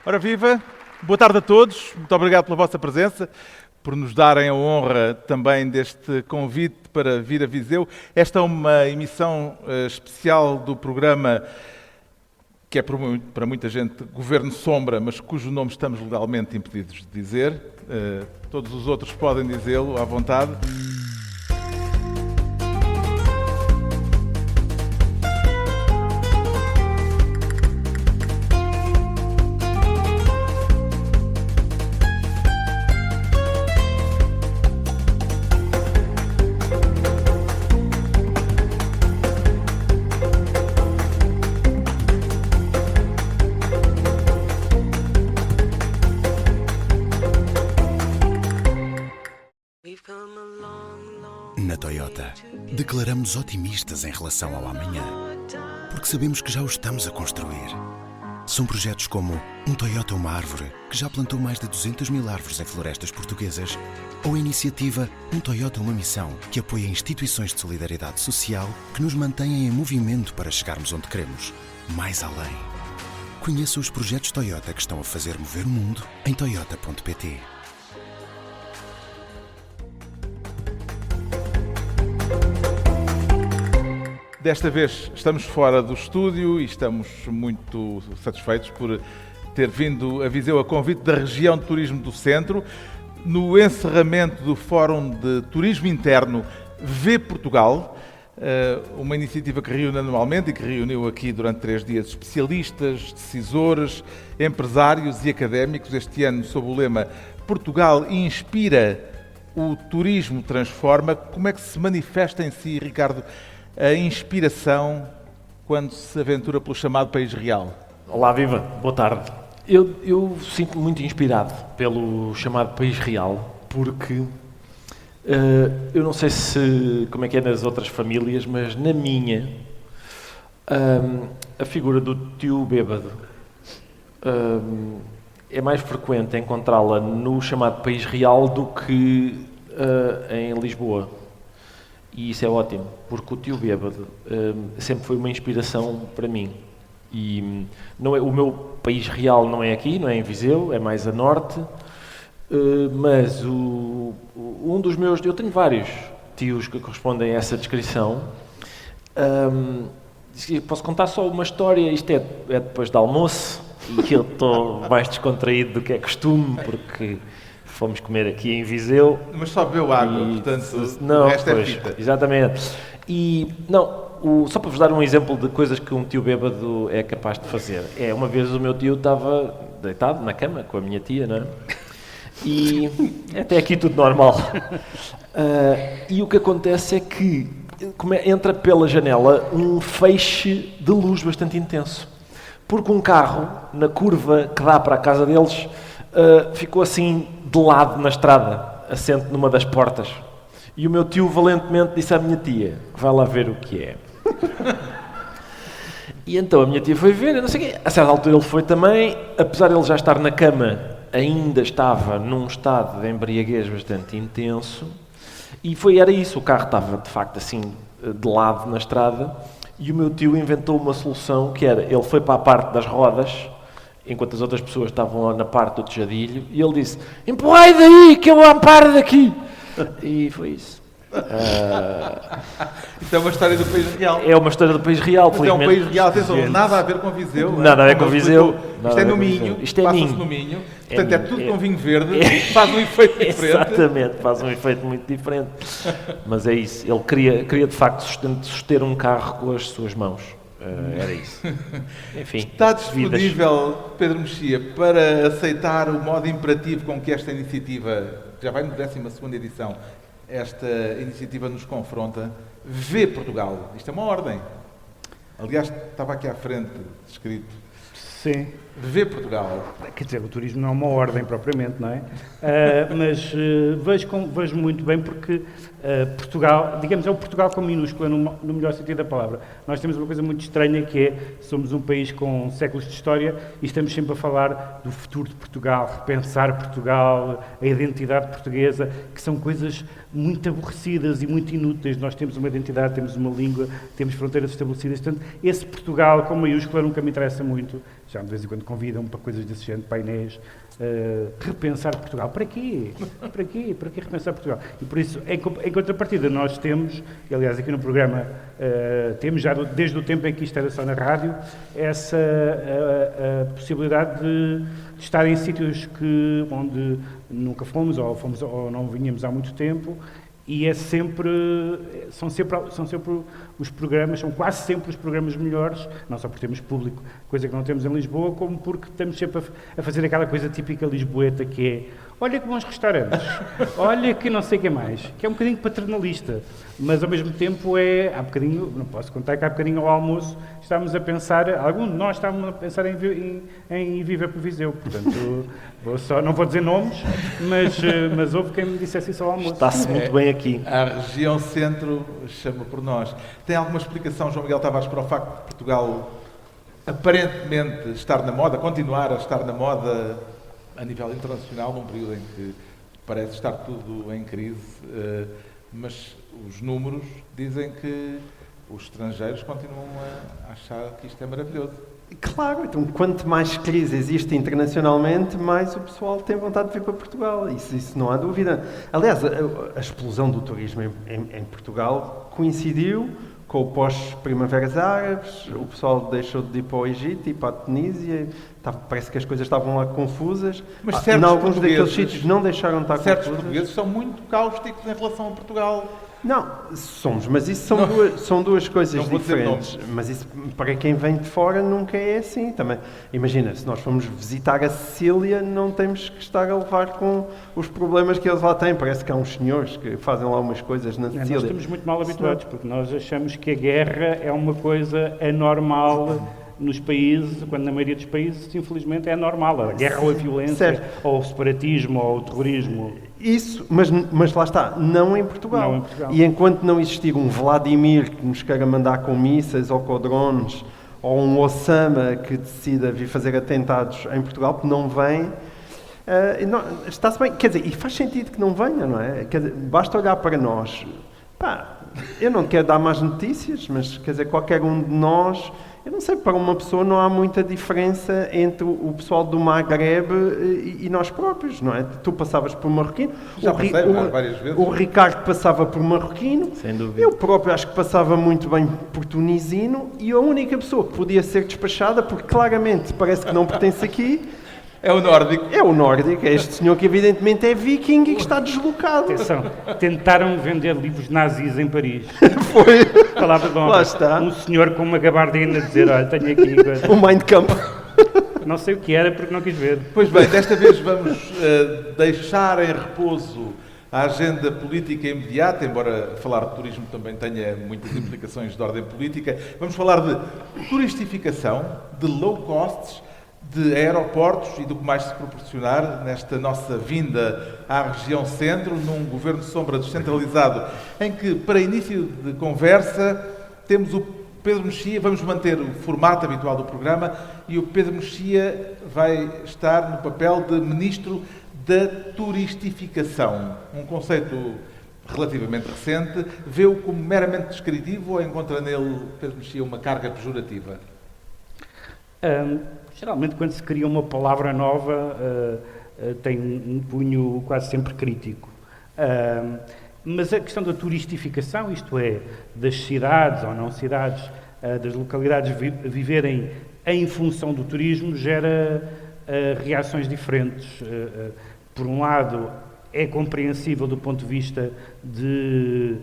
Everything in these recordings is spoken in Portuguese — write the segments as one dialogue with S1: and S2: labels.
S1: Ora viva, boa tarde a todos, muito obrigado pela vossa presença, por nos darem a honra também deste convite para vir a Viseu. Esta é uma emissão especial do programa que é para muita gente Governo Sombra, mas cujo nome estamos legalmente impedidos de dizer. Todos os outros podem dizê-lo à vontade.
S2: Na Toyota, declaramos otimistas em relação ao amanhã, porque sabemos que já o estamos a construir. São projetos como um Toyota Uma Árvore, que já plantou mais de 200 mil árvores em florestas portuguesas, ou a iniciativa Um Toyota Uma Missão, que apoia instituições de solidariedade social que nos mantêm em movimento para chegarmos onde queremos, mais além. Conheça os projetos Toyota que estão a fazer mover o mundo em toyota.pt.
S1: Desta vez estamos fora do estúdio e estamos muito satisfeitos por ter vindo a Viseu a convite da região de turismo do Centro, no encerramento do Fórum de Turismo Interno V Portugal, uma iniciativa que reúne anualmente e que reuniu aqui durante 3 dias especialistas, decisores, empresários e académicos, este ano sob o lema Portugal inspira, o turismo transforma. Como é que se manifesta em si, Ricardo, a inspiração quando se aventura pelo chamado País Real?
S3: Olá, viva, boa tarde. Eu sinto-me muito inspirado pelo chamado País Real, porque eu não sei como é que é nas outras famílias, mas na minha, a figura do tio bêbado é mais frequente encontrá-la no chamado País Real do que em Lisboa. E isso é ótimo, porque o tio bêbado sempre foi uma inspiração para mim. E não é, o meu país real não é aqui, não é em Viseu, é mais a norte, mas um dos meus, eu tenho vários tios que correspondem a essa descrição. Posso contar só uma história, isto é depois do almoço, e que eu estou mais descontraído do que é costume, porque fomos comer aqui em Viseu.
S1: Mas só bebeu água, portanto,
S3: não,
S1: o resto
S3: pois,
S1: é fita.
S3: Exatamente. E, só para vos dar um exemplo de coisas que um tio bêbado é capaz de fazer. Uma vez o meu tio estava deitado na cama com a minha tia, não é? E até aqui tudo normal. E o que acontece é que entra pela janela um feixe de luz bastante intenso. Porque um carro, na curva que dá para a casa deles, ficou assim de lado na estrada, assente numa das portas. E o meu tio valentemente disse à minha tia, vai lá ver o que é. E então a minha tia foi ver, não sei o quê. A certa altura ele foi também, apesar de ele já estar na cama, ainda estava num estado de embriaguez bastante intenso. E era isso, o carro estava de facto assim, de lado na estrada, e o meu tio inventou uma solução que era, ele foi para a parte das rodas, enquanto as outras pessoas estavam na parte do tejadilho, e ele disse, empurrai daí que eu amparo daqui. E foi isso.
S1: Isto é uma história do País Real.
S3: É uma história do País Real,
S1: mas é um País Real, atenção, nada a ver com Viseu.
S3: Nada a ver com Viseu.
S1: Isto é no Minho, passa-se no Minho, portanto é tudo com vinho verde, faz um efeito diferente.
S3: Exatamente, faz um efeito muito diferente. Mas é isso, ele queria de facto suster um carro com as suas mãos. Era isso. Enfim,
S1: está disponível, Pedro Mexia, para aceitar o modo imperativo com que esta iniciativa, já vai na 12ª edição, esta iniciativa nos confronta? Vê Portugal. Isto é uma ordem. Aliás, estava aqui à frente escrito.
S4: Sim.
S1: Vê Portugal.
S4: Quer dizer, o turismo não é uma ordem propriamente, não é? Mas vejo muito bem porque Portugal, digamos, é o Portugal com minúscula, no melhor sentido da palavra. Nós temos uma coisa muito estranha que é, somos um país com séculos de história e estamos sempre a falar do futuro de Portugal, repensar Portugal, a identidade portuguesa, que são coisas muito aborrecidas e muito inúteis. Nós temos uma identidade, temos uma língua, temos fronteiras estabelecidas. Portanto, esse Portugal com maiúscula nunca me interessa muito. já de vez em quando convidam-me para coisas desse género, painéis, repensar Portugal. Para quê? Para quê? Para que repensar Portugal? E por isso, em contrapartida, nós temos, e aliás aqui no programa, temos já desde o tempo em que isto era só na rádio, essa a possibilidade de estar em sítios onde nunca fomos ou não vinhamos há muito tempo. E são sempre os programas, são quase sempre os programas melhores, não só porque temos público, coisa que não temos em Lisboa, como porque estamos sempre a fazer aquela coisa típica lisboeta que é, olha que bons restaurantes, olha que não sei o que mais, que é um bocadinho paternalista, mas ao mesmo tempo há bocadinho, não posso contar que há bocadinho ao almoço estávamos a pensar, alguns de nós estávamos a pensar em viver para Viseu, portanto, não vou dizer nomes, mas houve quem me dissesse isso ao almoço.
S3: Está-se muito bem aqui.
S1: A região centro chama por nós. Tem alguma explicação, João Miguel Tavares, para o facto de Portugal aparentemente estar na moda, continuar a estar na moda a nível internacional, num período em que parece estar tudo em crise, mas os números dizem que os estrangeiros continuam a achar que isto é maravilhoso.
S5: Claro, então quanto mais crise existe internacionalmente, mais o pessoal tem vontade de vir para Portugal, isso não há dúvida. Aliás, a explosão do turismo em Portugal coincidiu com o pós-primaveras árabes, o pessoal deixou de ir para o Egito e para a Tunísia, parece que as coisas estavam lá confusas,
S1: mas
S5: em alguns daqueles sítios não deixaram de estar confusas.
S1: Certos portugueses são muito cáusticos em relação a Portugal.
S5: Não, mas isso são duas coisas diferentes. Mas isso, para quem vem de fora, nunca é assim também. Imagina, se nós formos visitar a Sicília, não temos que estar a levar com os problemas que eles lá têm. Parece que há uns senhores que fazem lá umas coisas na Sicília.
S4: Nós estamos muito mal habituados, porque nós achamos que a guerra é uma coisa anormal nos países, quando na maioria dos países, infelizmente, é normal. A guerra ou a violência, certo, ou o separatismo, ou o terrorismo.
S5: Isso, mas lá está, não em Portugal.
S4: Não em Portugal.
S5: E enquanto não existir um Vladimir que nos queira mandar com mísseis ou com drones, ou um Osama que decida vir fazer atentados em Portugal, que não vem, está-se bem. Quer dizer, e faz sentido que não venha, não é? Quer dizer, basta olhar para nós. Eu não quero dar más notícias, mas quer dizer, qualquer um de nós... Eu não sei, para uma pessoa não há muita diferença entre o pessoal do Maghreb e nós próprios, não é? Tu passavas por marroquino,
S1: já passei várias vezes.
S5: O Ricardo passava por marroquino,
S3: sem dúvida.
S5: Eu próprio acho que passava muito bem por tunisino, e a única pessoa que podia ser despachada, porque claramente parece que não pertence aqui,
S1: é o nórdico.
S5: É o nórdico, é este senhor que evidentemente é viking e que está deslocado.
S4: Atenção, tentaram vender livros nazis em Paris.
S5: Foi.
S4: Palavra de honra.
S5: Lá está.
S4: Um senhor com uma gabardina a dizer, olha, tenho aqui...
S5: O Mein Kampf.
S4: Não sei o que era porque não quis ver.
S1: Pois bem, desta vez vamos deixar em repouso a agenda política imediata, embora falar de turismo também tenha muitas implicações de ordem política. Vamos falar de turistificação, de low costs, de aeroportos e do que mais se proporcionar nesta nossa vinda à região centro, num governo sombra descentralizado, em que, para início de conversa, temos o Pedro Mexia. Vamos manter o formato habitual do programa e o Pedro Mexia vai estar no papel de Ministro da Turistificação, um conceito relativamente recente. Vê-o como meramente descritivo ou encontra nele, Pedro Mexia, uma carga pejorativa?
S4: Geralmente, quando se cria uma palavra nova, tem um cunho quase sempre crítico. Mas a questão da turistificação, isto é, das cidades ou não cidades, das localidades viverem em função do turismo, gera reações diferentes. Por um lado, é compreensível do ponto de vista de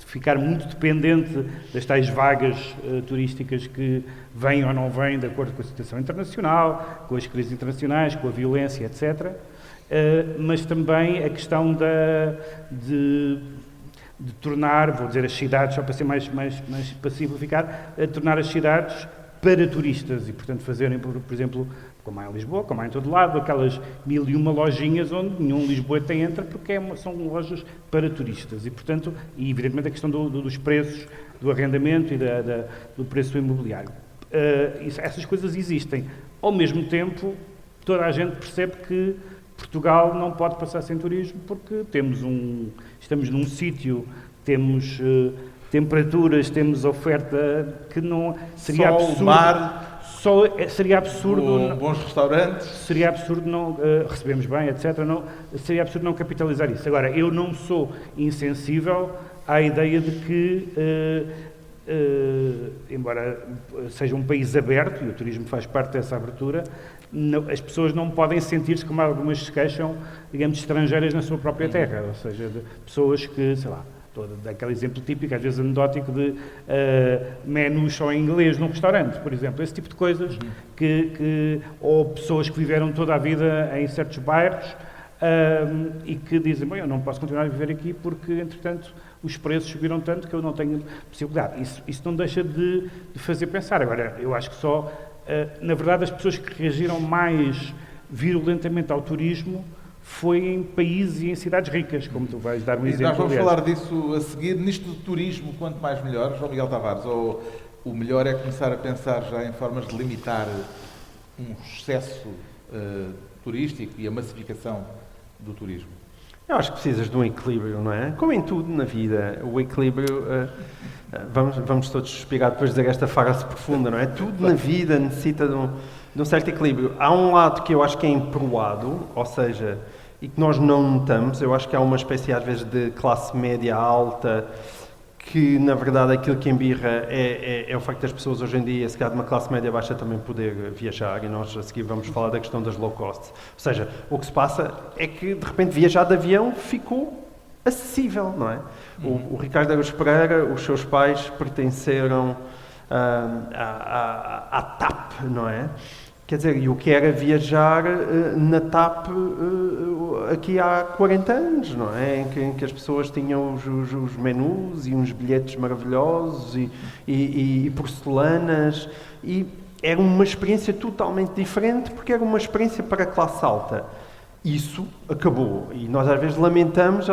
S4: ficar muito dependente das tais vagas turísticas que vêm ou não vêm de acordo com a situação internacional, com as crises internacionais, com a violência, etc. Mas também a questão de tornar, vou dizer as cidades, só para ser mais para simplificar, tornar as cidades para turistas e, portanto, fazerem, por exemplo, como há em Lisboa, como há em todo lado, aquelas 1001 lojinhas onde nenhum lisboeta entra porque são lojas para turistas e, portanto, evidentemente a questão dos preços, do arrendamento e do preço do imobiliário. Essas coisas existem. Ao mesmo tempo, toda a gente percebe que Portugal não pode passar sem turismo porque estamos num sítio, temos temperaturas, temos oferta que não seria
S1: Sol,
S4: absurdo.
S1: mar,
S4: Seria absurdo.
S1: bons restaurantes.
S4: Seria absurdo não recebemos bem, etc. Seria absurdo não capitalizar isso. Agora, eu não sou insensível à ideia de que, embora seja um país aberto, e o turismo faz parte dessa abertura, as pessoas não podem sentir-se, como algumas se queixam, digamos, estrangeiras na sua própria terra. Ou seja, de pessoas que, sei lá, daquele exemplo típico, às vezes anedótico, de menus só em inglês num restaurante, por exemplo. Esse tipo de coisas, ou pessoas que viveram toda a vida em certos bairros e que dizem, bem, eu não posso continuar a viver aqui porque, entretanto, os preços subiram tanto que eu não tenho possibilidade. Isso não deixa de fazer pensar. Agora, eu acho que só, na verdade, as pessoas que reagiram mais virulentamente ao turismo foi em países e em cidades ricas, como tu vais dar um exemplo.
S1: Nós vamos
S4: aliás.
S1: falar disso a seguir. Nisto do turismo, quanto mais melhor, João Miguel Tavares, ou o melhor é começar a pensar já em formas de limitar um excesso turístico e a massificação do turismo?
S5: Eu acho que precisas de um equilíbrio, não é? Como em tudo na vida, o equilíbrio... vamos todos suspirar depois de dizer esta frase profunda, não é? Tudo na vida necessita de um certo equilíbrio. Há um lado que eu acho que é emproado, ou seja, e que nós não notamos. Eu acho que há uma espécie, às vezes, de classe média alta, que, na verdade, aquilo que embirra é o facto das pessoas hoje em dia, se calhar de uma classe média baixa, também poder viajar, e nós a seguir vamos falar da questão das low cost. Ou seja, o que se passa é que, de repente, viajar de avião ficou acessível, não é? O Ricardo Araújo Pereira, os seus pais pertenceram à TAP, não é? Quer dizer, e o que era viajar na TAP aqui há 40 anos, não é? Em que as pessoas tinham os menus e uns bilhetes maravilhosos e porcelanas, e era uma experiência totalmente diferente, porque era uma experiência para a classe alta. Isso acabou, e nós às vezes lamentamos que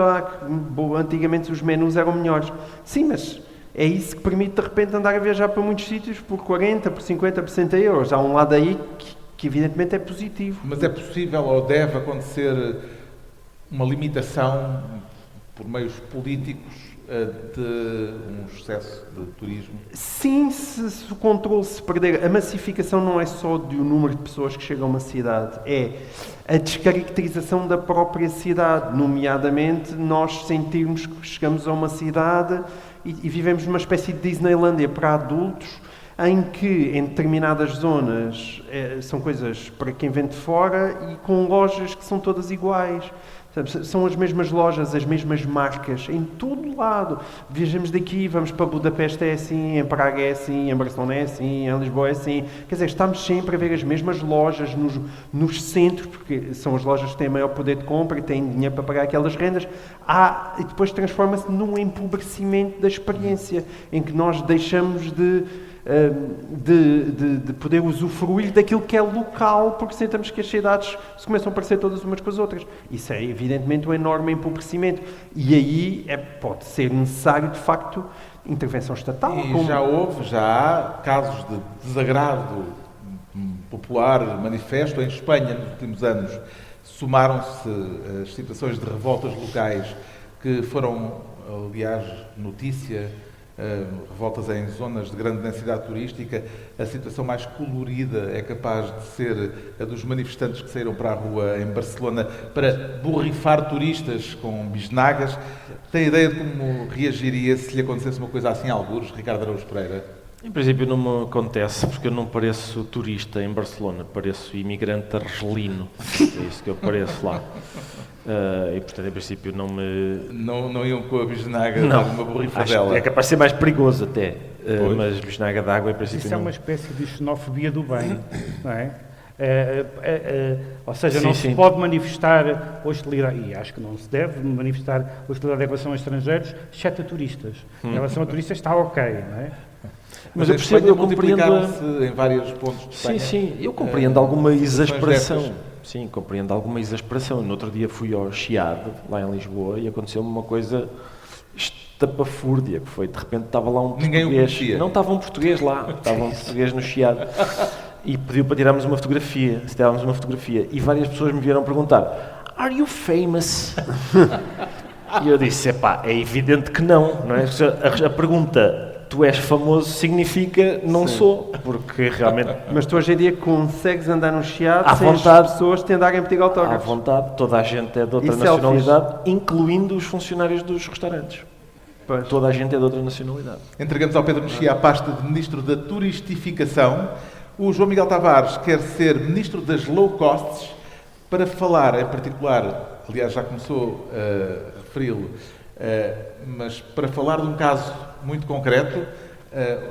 S5: antigamente os menus eram melhores. Sim, mas é isso que permite de repente andar a viajar para muitos sítios por 40, por 50, por 60 euros. Há um lado aí que evidentemente é positivo.
S1: Mas é possível ou deve acontecer uma limitação por meios políticos de um excesso de turismo?
S5: Sim, se o controle se perder. A massificação não é só do número de pessoas que chegam a uma cidade, é a descaracterização da própria cidade, nomeadamente nós sentirmos que chegamos a uma cidade e vivemos numa espécie de Disneylândia para adultos, em que em determinadas zonas são coisas para quem vem de fora e com lojas que são todas iguais. São as mesmas lojas, as mesmas marcas, em todo lado. Viajamos daqui, vamos para Budapeste é assim, em Praga é assim, em Barcelona é assim, em Lisboa é assim. Quer dizer, estamos sempre a ver as mesmas lojas nos centros, porque são as lojas que têm maior poder de compra e têm dinheiro para pagar aquelas rendas. E depois transforma-se num empobrecimento da experiência, em que nós deixamos de poder usufruir daquilo que é local, porque sentamos que as cidades se começam a parecer todas umas com as outras. Isso é evidentemente um enorme empobrecimento, e aí pode ser necessário de facto intervenção estatal.
S1: E já há casos de desagrado popular manifesto em Espanha nos últimos anos. Somaram-se as situações de revoltas locais que foram, aliás, notícia, revoltas em zonas de grande densidade turística. A situação mais colorida é capaz de ser a dos manifestantes que saíram para a rua em Barcelona para borrifar turistas com bisnagas. Tem ideia de como reagiria se lhe acontecesse uma coisa assim a algures, Ricardo Araújo Pereira?
S3: Em princípio não me acontece, porque eu não pareço turista em Barcelona, pareço imigrante argelino, é isso que eu pareço lá. E portanto, em princípio, não me...
S1: Não iam com a bisnaga dar uma borrifadela?
S3: É capaz de ser mais perigoso até, mas bisnaga de água, em princípio,
S4: isso é uma espécie de xenofobia do bem, não é? Ou seja, não se pode manifestar hostilidade, e acho que não se deve manifestar hostilidade em relação a estrangeiros, exceto a turistas. Em relação a turistas está ok, não é?
S1: Mas eu percebo, eu compreendo em vários pontos de Espanha.
S3: Sim, eu compreendo alguma exasperação. Sim, compreendo alguma exasperação. No outro dia fui ao Chiado, lá em Lisboa, e aconteceu-me uma coisa estapafúrdia, que foi, de repente, estava lá um português.
S1: Ninguém o conhecia.
S3: Não estava um português lá, estava um português no Chiado. E pediu para tirarmos uma fotografia, se tirarmos uma fotografia. E várias pessoas me vieram perguntar, "Are you famous?" E eu disse, é evidente que não, não é? A pergunta, tu és famoso, significa não sou, porque realmente...
S5: Mas tu hoje em dia consegues andar no Chiado
S3: À
S5: sem
S3: vontade.
S5: as pessoas te andarem a pedir
S3: À
S5: autógrafos.
S3: vontade, toda a gente é de outra
S5: E selfies?
S3: nacionalidade, incluindo os funcionários dos restaurantes.
S5: Pois.
S3: Toda a gente é de outra nacionalidade.
S1: Entregamos ao Pedro Mexia a pasta de Ministro da Turistificação. O João Miguel Tavares quer ser Ministro das Low Costs para falar, em particular, aliás, já começou a referi-lo, mas para falar de um caso muito concreto,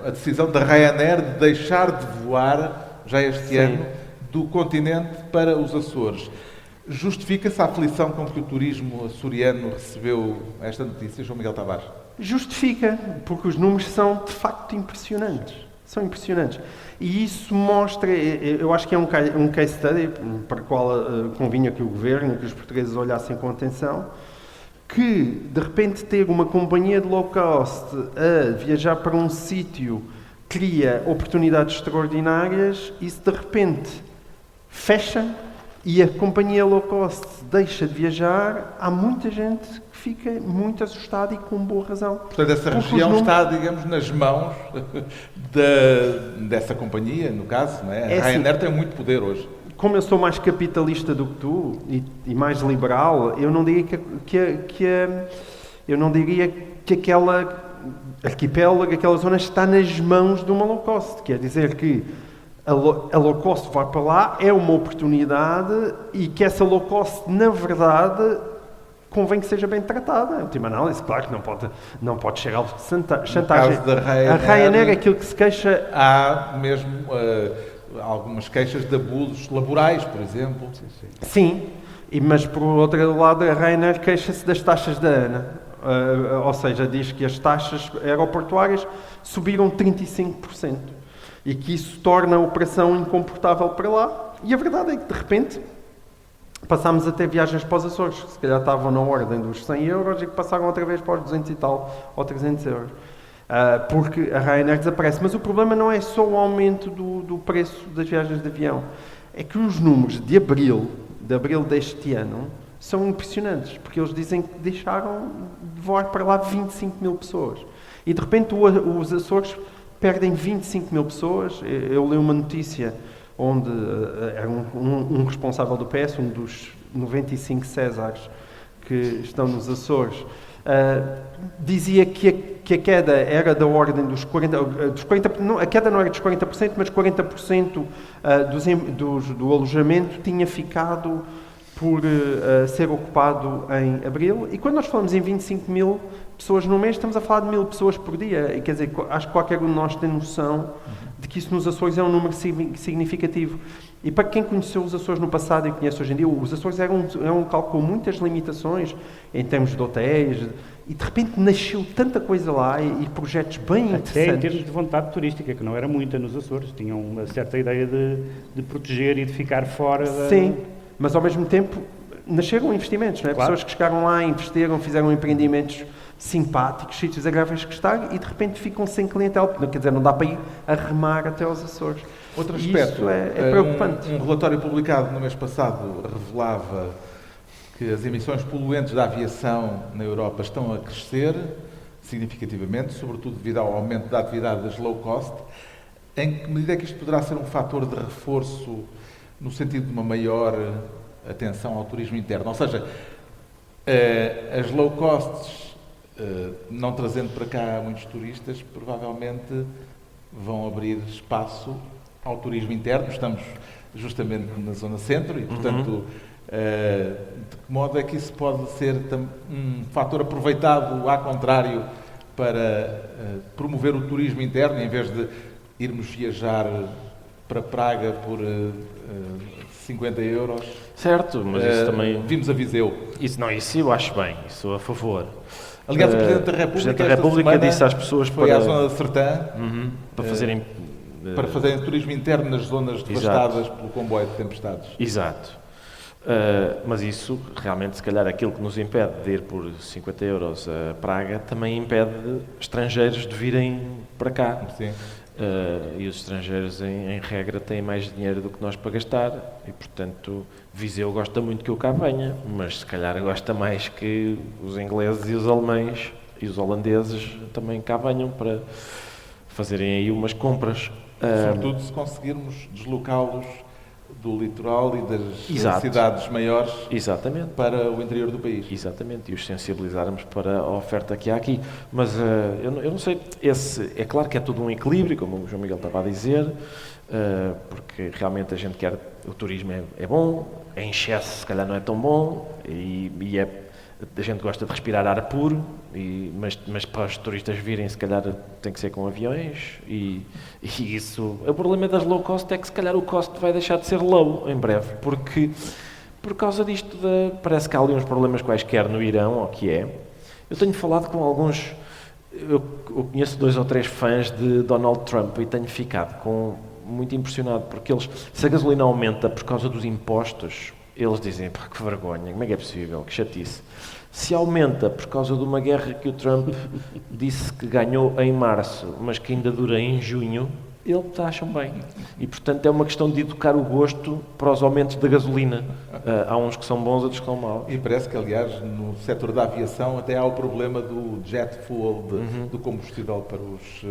S1: a decisão da Ryanair de deixar de voar, já este ano, do continente para os Açores. Justifica-se a aflição com que o turismo açoriano recebeu esta notícia, João Miguel Tavares?
S5: Justifica, porque os números são de facto impressionantes. São impressionantes. E isso mostra, eu acho que é um case study para o qual convinha que o Governo, que os portugueses olhassem com atenção, que de repente ter uma companhia de low cost a viajar para um sítio cria oportunidades extraordinárias e se de repente fecha e a companhia low cost deixa de viajar, há muita gente que fica muito assustada e com boa razão.
S1: Portanto, essa
S5: Porque
S1: região
S5: os
S1: está, digamos, nas mãos dessa companhia, no caso, não é? A
S5: É assim.
S1: Ryanair tem muito poder hoje.
S5: Como eu sou mais capitalista do que tu e mais liberal, eu não diria que aquela arquipélago, aquela zona está nas mãos de uma low cost. Quer dizer que a low cost vai para lá, é uma oportunidade e que essa low cost, na verdade, convém que seja bem tratada. Em última análise, claro que não pode chegar ao chantagem.
S1: No caso da Ryanair,
S5: A Ryanair, aquilo que se queixa...
S1: Há mesmo algumas queixas de abusos laborais, por exemplo.
S5: Sim, mas por outro lado a Ryanair queixa-se das taxas da ANA, ou seja, diz que as taxas aeroportuárias subiram 35% e que isso torna a operação incomportável para lá. E a verdade é que de repente passámos a ter viagens para os Açores, que se calhar estavam na ordem dos 100 euros e que passaram outra vez para os 200 e tal ou 300 euros. Porque a Ryanair desaparece. Mas o problema não é só o aumento do preço das viagens de avião. É que os números de abril deste ano, são impressionantes. Porque eles dizem que deixaram de voar para lá 25 mil pessoas. E de repente os Açores perdem 25 mil pessoas. Eu li uma notícia onde era um responsável do PS, um dos 95 Césares que estão nos Açores, dizia que a queda era da ordem dos 40%, não, a queda não era dos 40%, mas 40% do alojamento tinha ficado por ser ocupado em abril. E quando nós falamos em 25 mil pessoas no mês, estamos a falar de 1000 pessoas por dia. E, quer dizer, acho que qualquer um de nós tem noção de que isso nos Açores é um número significativo. E para quem conheceu os Açores no passado e conhece hoje em dia, os Açores é um local com muitas limitações em termos de hotéis, e de repente nasceu tanta coisa lá e projetos bem
S4: Até
S5: interessantes.
S4: em termos de vontade turística, que não era muita nos Açores, tinham uma certa ideia de proteger e de ficar fora da...
S5: Sim, mas ao mesmo tempo nasceram investimentos, não é?
S4: Claro.
S5: Pessoas que chegaram lá, investiram, fizeram empreendimentos simpáticos, sítios agradáveis que estar e de repente ficam sem clientela. Quer dizer, não dá para ir a remar até aos Açores.
S1: Outro
S5: E
S1: aspecto,
S5: isso é preocupante.
S1: Um relatório publicado no mês passado revelava que as emissões poluentes da aviação na Europa estão a crescer significativamente, sobretudo devido ao aumento da atividade das low cost. Em que medida é que isto poderá ser um fator de reforço no sentido de uma maior atenção ao turismo interno? Ou seja, as low costs, não trazendo para cá muitos turistas, provavelmente vão abrir espaço ao turismo interno. Estamos justamente na zona centro e, portanto, de que modo é que isso pode ser um fator aproveitado, ao contrário, para promover o turismo interno, em vez de irmos viajar para Praga por 50 euros?
S3: Certo, mas isso também...
S1: Vimos a Viseu.
S3: Isso eu acho bem, isso a favor.
S1: Aliás, o Presidente da República,
S3: Presidente da República disse às pessoas
S1: foi
S3: para...
S1: à zona de Sertã
S3: para fazerem...
S1: para fazerem turismo interno nas zonas devastadas pelo comboio de tempestades.
S3: Exato. Mas isso, realmente, se calhar, aquilo que nos impede de ir por 50 euros a Praga, também impede estrangeiros de virem para cá.
S1: Sim.
S3: e os estrangeiros, em regra, têm mais dinheiro do que nós para gastar e, portanto, Viseu gosta muito que eu cá venha, mas se calhar gosta mais que os ingleses e os alemães e os holandeses também cá venham para fazerem aí umas compras.
S1: Sobretudo se conseguirmos deslocá-los do litoral e das
S3: Exato.
S1: cidades maiores
S3: Exatamente.
S1: para o interior do país.
S3: Exatamente, e os sensibilizarmos para a oferta que há aqui. Mas eu não sei, é claro que é tudo um equilíbrio, como o João Miguel estava a dizer, porque realmente a gente quer, o turismo é bom, em excesso se calhar não é tão bom, a gente gosta de respirar ar puro, mas para os turistas virem, se calhar tem que ser com aviões, e isso... O problema das low cost é que se calhar o cost vai deixar de ser low em breve, porque por causa disto, parece que há ali uns problemas quaisquer no Irão, ou o que é. Eu tenho falado com alguns... Eu conheço 2 ou 3 fãs de Donald Trump e tenho ficado muito impressionado, porque se a gasolina aumenta por causa dos impostos... Eles dizem, pá, que vergonha, como é que é possível, que chatice. Se aumenta por causa de uma guerra que o Trump disse que ganhou em março, mas que ainda dura em junho, eles acham bem. E, portanto, é uma questão de educar o gosto para os aumentos da gasolina. Há uns que são bons, outros que são maus.
S1: E parece que, aliás, no setor da aviação até há o problema do jet fuel, do combustível para os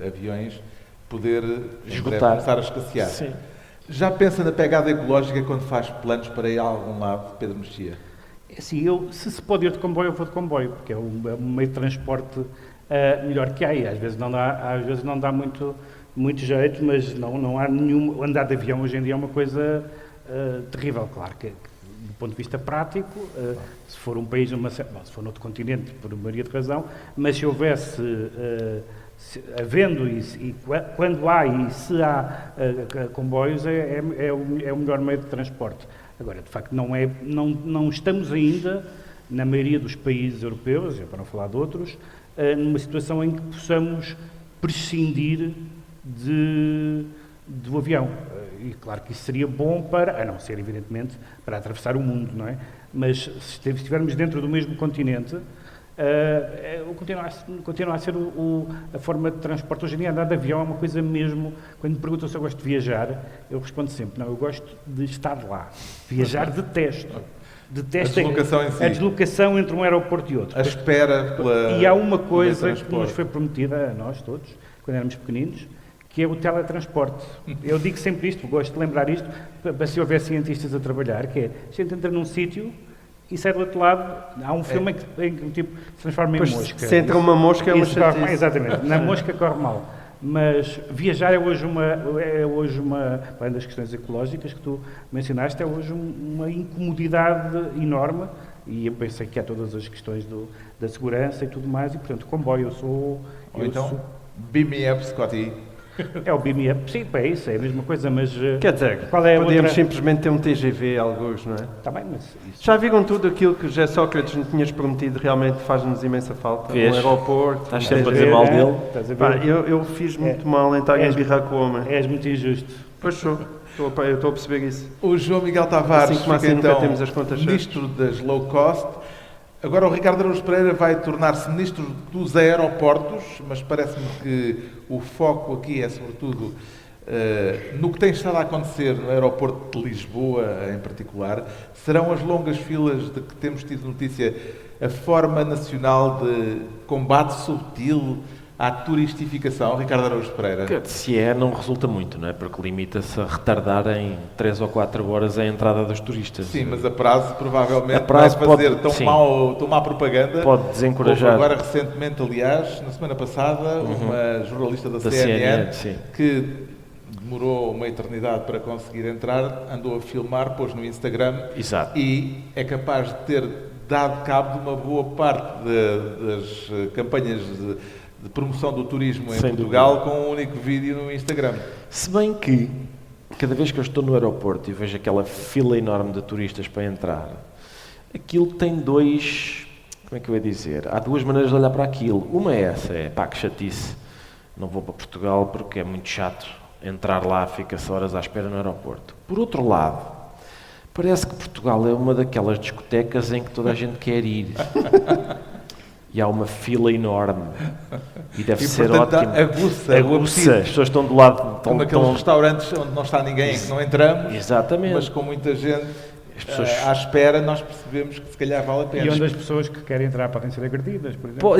S1: aviões, poder
S3: esgotar,
S1: começar a escassear.
S3: Sim.
S1: Já pensa na pegada ecológica quando faz planos para ir a algum lado, Pedro Mexia?
S4: Assim, se pode ir de comboio, eu vou de comboio, porque é um meio de transporte melhor que há. E às vezes não dá muito jeito, mas não há nenhum... Andar de avião hoje em dia é uma coisa terrível, claro, que do ponto de vista prático, se for um país, se for noutro continente, por maioria de razão, mas se houvesse... havendo e quando há e se há comboios é o melhor meio de transporte. Agora, de facto, não estamos ainda, na maioria dos países europeus, para não falar de outros, numa situação em que possamos prescindir do avião. E claro que isso seria bom para, a não ser, evidentemente, para atravessar o mundo, não é? Mas se estivermos dentro do mesmo continente, continua a ser a forma de transporte. Hoje em dia, andar de avião é uma coisa mesmo... Quando me perguntam se eu gosto de viajar, eu respondo sempre, não, eu gosto de estar lá. Viajar detesto. Detesto a deslocação entre um aeroporto e outro.
S1: A espera pela...
S4: E há uma coisa que nos foi prometida a nós todos, quando éramos pequeninos, que é o teletransporte. Eu digo sempre isto, gosto de lembrar isto, para se houver cientistas a trabalhar, que é, a gente entra num sítio e sai do outro lado. Há um filme em que tipo, se transforma em mosca.
S5: Se entra uma mosca é uma chatice.
S4: Exatamente, na mosca corre mal. Mas viajar é hoje uma, além das questões ecológicas que tu mencionaste, é hoje uma incomodidade enorme, e eu pensei que há todas as questões da segurança e tudo mais, e portanto, comboio,
S1: beam me up, Scotty.
S4: É o beam me up, sim, é isso, é a mesma coisa, mas...
S5: Quer dizer,
S4: qual é
S5: podíamos simplesmente ter um TGV, alguns, não é?
S4: Está bem, mas... Isso...
S5: Já viram tudo aquilo que José Sócrates nos tinhas prometido, realmente faz-nos imensa falta?
S3: Vês?
S5: Um aeroporto...
S3: Estás sempre a dizer mal dele?
S5: Eu fiz muito mal em estar a embirrar com o homem.
S4: És muito injusto.
S5: Pois sou, eu estou a perceber isso.
S1: O João Miguel Tavares
S5: assim
S1: fica,
S5: temos as contas
S1: ministro das low cost. Agora o Ricardo Araújo Pereira vai tornar-se ministro dos aeroportos, mas parece-me que o foco aqui é sobretudo no que tem estado a acontecer no aeroporto de Lisboa em particular. Serão as longas filas de que temos tido notícia a forma nacional de combate subtil à turistificação, Ricardo Araújo Pereira?
S3: Que, se não resulta muito, não é? Porque limita-se a retardar em 3 ou 4 horas a entrada dos turistas.
S1: Sim, mas a prazo provavelmente vai fazer tão má propaganda.
S3: Pode desencorajar.
S1: Houve agora recentemente, aliás, na semana passada, uma jornalista da CNN que demorou uma eternidade para conseguir entrar, andou a filmar, pôs no Instagram.
S3: Exato.
S1: E é capaz de ter dado cabo de uma boa parte das campanhas de promoção do turismo em Portugal com um único vídeo no Instagram.
S3: Se bem que, cada vez que eu estou no aeroporto e vejo aquela fila enorme de turistas para entrar, aquilo tem dois... Como é que eu ia dizer? Há duas maneiras de olhar para aquilo. Uma é essa, que chatice. Não vou para Portugal porque é muito chato entrar lá, fica-se horas à espera no aeroporto. Por outro lado, parece que Portugal é uma daquelas discotecas em que toda a gente quer ir. e há uma fila enorme. E deve
S1: E,
S3: ser
S1: portanto,
S3: ótimo.
S1: aguça o
S3: Aguça.
S1: apetite.
S3: As pessoas estão do lado...
S1: Como aqueles restaurantes onde não está ninguém, em que não entramos,
S3: Exatamente.
S1: mas com muita gente
S3: As pessoas...
S1: à espera, nós percebemos que se calhar vale a pena.
S4: E onde as pessoas que querem entrar podem ser agredidas, por exemplo.
S3: Pô,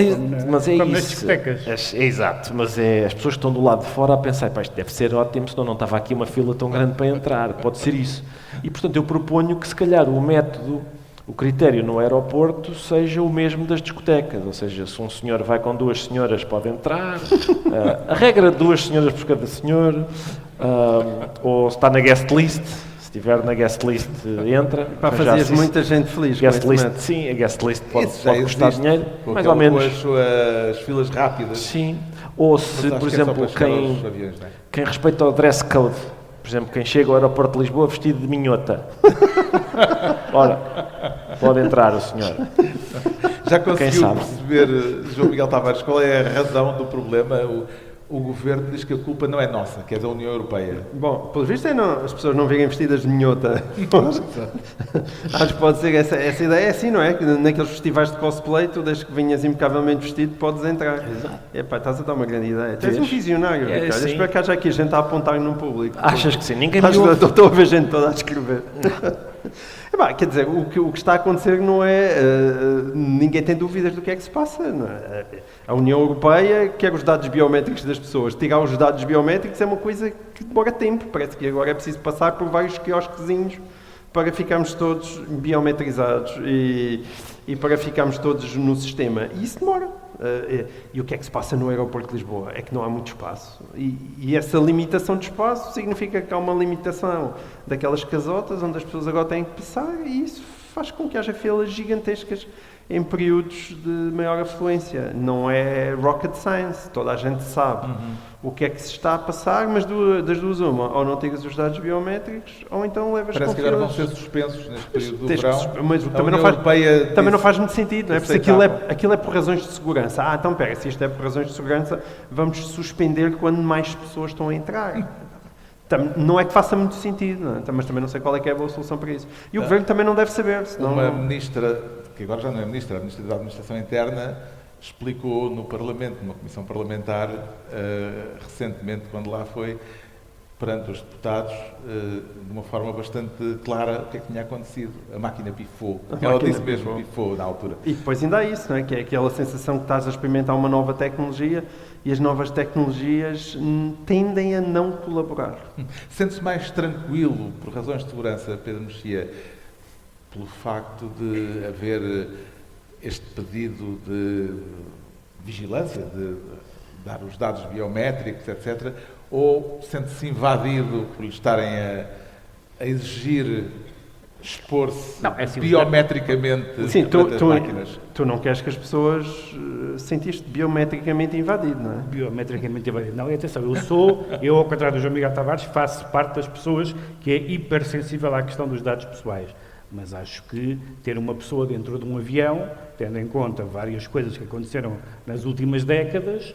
S3: mas é
S4: como nas
S3: isso.
S4: discotecas.
S3: É exato, mas é as pessoas que estão do lado de fora a pensar, pá, isto deve ser ótimo, senão não estava aqui uma fila tão grande para entrar, pode ser isso. E portanto eu proponho que se calhar o método, o critério no aeroporto seja o mesmo das discotecas, ou seja, se um senhor vai com 2 senhoras pode entrar, a regra de 2 senhoras por cada senhor, ou se está na guest list, se estiver na guest list entra.
S5: Para
S3: mas já
S5: fazeres
S3: se-
S5: muita gente feliz com
S3: Guest
S5: esse
S3: list,
S5: método.
S3: sim, a guest list pode
S1: Isso já
S3: custar
S1: existe,
S3: dinheiro,
S1: com
S3: mais ou
S1: aquele-
S3: menos.
S1: Com as suas filas rápidas.
S3: Sim, ou
S1: Mas
S3: se,
S1: acho
S3: por
S1: que é só
S3: exemplo,
S1: para chegar
S3: quem,
S1: aos aviões, não é?
S3: quem respeita o dress code, por exemplo, quem chega ao aeroporto de Lisboa vestido de minhota. Ora, pode entrar o senhor.
S1: Já conseguiu
S3: sabe?
S1: perceber, João Miguel Tavares, qual é a razão do problema? O governo diz que a culpa não é nossa, que é da União Europeia.
S5: Bom, pelo visto as pessoas não virem vestidas de minhota. Acho que pode ser essa ideia. É assim, não é? Que naqueles festivais de cosplay, tu desde que vinhas impecavelmente vestido, podes entrar. Epá, estás a dar uma grande ideia. Tu és um
S3: Vês?
S5: visionário,
S3: É,
S5: Ricardo.
S3: sim.
S5: Espero que haja aqui gente a apontar no público.
S3: Achas que sim? Ninguém me
S5: Acho que
S3: ouve.
S5: estou a ver gente toda a descrever. Epá, quer dizer, o que está a acontecer não é... ninguém tem dúvidas do que é que se passa. Não é? A União Europeia quer os dados biométricos das pessoas. Tirar os dados biométricos é uma coisa que demora tempo. Parece que agora é preciso passar por vários quiosquezinhos para ficarmos todos biometrizados e para ficarmos todos no sistema. E isso demora. E o que é que se passa no aeroporto de Lisboa? É que não há muito espaço. E essa limitação de espaço significa que há uma limitação daquelas casotas onde as pessoas agora têm que passar, e isso faz com que haja filas gigantescas em períodos de maior afluência. Não é rocket science, toda a gente sabe o que é que se está a passar, mas das duas uma, ou não tens os dados biométricos, ou então levas
S1: Parece
S5: com
S1: que agora vão
S5: filas.
S1: ser suspensos neste período do
S5: Tens que
S1: verão.
S5: mas
S1: A
S5: também
S1: União
S5: não faz,
S1: Europeia
S5: também não
S1: disse-
S5: faz muito sentido, não é? Porque
S1: aceitável.
S5: aquilo é por razões de segurança. Então, pera, se isto é por razões de segurança, vamos suspender quando mais pessoas estão a entrar. Não é que faça muito sentido, não é? Mas também não sei qual é que é a boa solução para isso. E o Governo também não deve saber, senão...
S1: Uma ministra, que agora já não é ministra, a ministra da Administração Interna, explicou no Parlamento, numa comissão parlamentar, recentemente, quando lá foi, perante os deputados, de uma forma bastante clara, o que é que tinha acontecido. A máquina pifou. Ela
S5: máquina
S1: disse mesmo, pifou na altura.
S5: E depois ainda há isso, não é? Que é aquela sensação que estás a experimentar uma nova tecnologia e as novas tecnologias tendem a não colaborar.
S1: Sente-se mais tranquilo, por razões de segurança, Pedro Mexia, pelo facto de haver este pedido de vigilância, de dar os dados biométricos, etc., ou sente-se invadido por lhe estarem a exigir expor-se
S4: Não, é assim,
S1: biometricamente
S5: Sim,
S1: perante as máquinas?
S5: tu não queres que as pessoas sentiste biometricamente invadido, não é?
S4: Biometricamente invadido. Não, e atenção, eu ao contrário do João Miguel Tavares, faço parte das pessoas que é hipersensível à questão dos dados pessoais. Mas acho que ter uma pessoa dentro de um avião, tendo em conta várias coisas que aconteceram nas últimas décadas,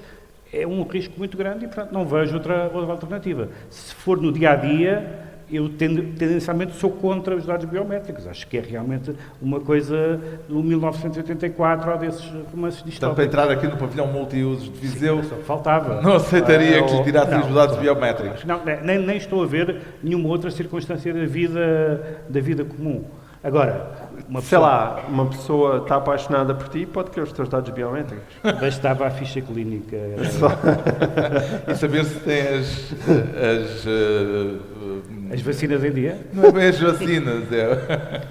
S4: é um risco muito grande e, portanto, não vejo outra alternativa. Se for no dia-a-dia, eu tendencialmente sou contra os dados biométricos. Acho que é realmente uma coisa do 1984 ou desses romances
S1: Portanto, para
S5: Então,
S4: distópicos.
S1: entrar aqui no pavilhão multiusos de Viseu,
S4: Só faltava.
S1: não aceitaria que lhe tirassem os
S4: Não.
S1: dados biométricos.
S4: Não, nem estou a ver nenhuma outra circunstância da vida comum. Agora,
S5: Sei lá, uma pessoa está apaixonada por ti, pode querer os teus dados biométricos.
S4: bastava a ficha clínica.
S1: E saber se tem
S4: As vacinas em dia?
S1: não é bem as vacinas, é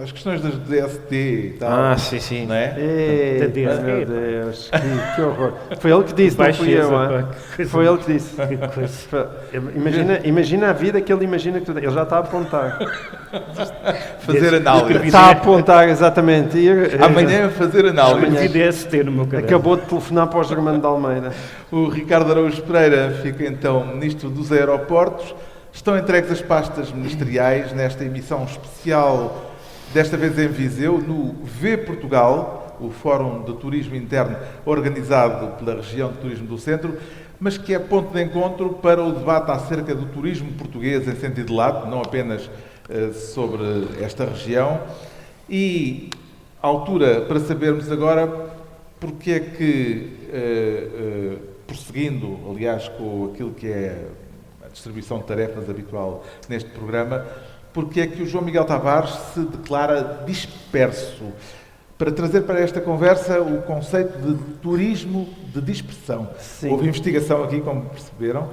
S1: as questões das DST e tal.
S3: Sim, sim.
S1: Não é?
S5: Ei,
S4: Deus.
S5: meu Deus, que horror. Foi ele que disse, não fui eu.
S4: Baixeza,
S5: Hein?
S4: pá, que coisa-
S5: Foi ele que disse.
S4: que coisa.
S5: Imagina a vida que ele imagina que tu tens. Ele já está a apontar.
S1: Fazer análise.
S5: Está a apontar, exatamente.
S1: Amanhã fazer análise.
S4: Escrevi DST no meu caderno.
S5: Acabou de telefonar para o Germano de Almeida.
S1: O Ricardo Araújo Pereira fica então Ministro dos Aeroportos. Estão entregues as pastas ministeriais nesta emissão especial, desta vez em Viseu, no V Portugal, o Fórum de Turismo Interno organizado pela Região de Turismo do Centro, mas que é ponto de encontro para o debate acerca do turismo português em sentido lato, não apenas sobre esta região. E à altura para sabermos agora porque é que, prosseguindo, aliás, com aquilo que é a distribuição de tarefas habitual neste programa, porque é que o João Miguel Tavares se declara disperso, para trazer para esta conversa o conceito de turismo de dispersão.
S5: Sim.
S1: Houve investigação aqui, como perceberam.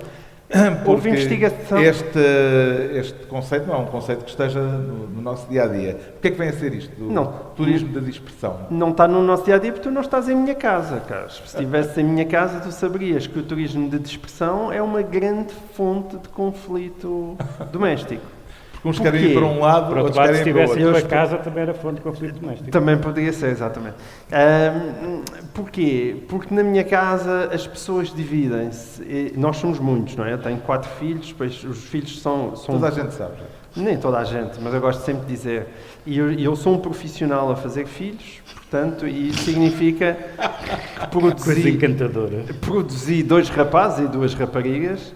S5: Houve investigação.
S1: Este conceito não é um conceito que esteja no nosso dia-a-dia. O que é que vem a ser isto do
S5: Não.
S1: turismo da dispersão?
S5: Não está no nosso dia-a-dia porque tu não estás em minha casa, Carlos. Se estivesse em minha casa, tu saberias que o turismo de dispersão é uma grande fonte de conflito doméstico.
S1: Porque uns querem ir para um lado,
S4: Por outro
S1: outros
S4: lado, se
S1: querem ir para o
S4: estivesse
S1: outro.
S4: em tua casa, também era fonte de conflito doméstico.
S5: Também poderia ser, exatamente. Porquê? Porque na minha casa as pessoas dividem-se. Nós somos muitos, não é? Eu tenho 4 filhos, depois os filhos são...
S1: Toda a gente sabe.
S5: Nem toda a gente, mas eu gosto sempre de dizer. E eu sou um profissional a fazer filhos, portanto, e isso significa que
S4: Coisa encantadora.
S5: produzi 2 rapazes e 2 raparigas,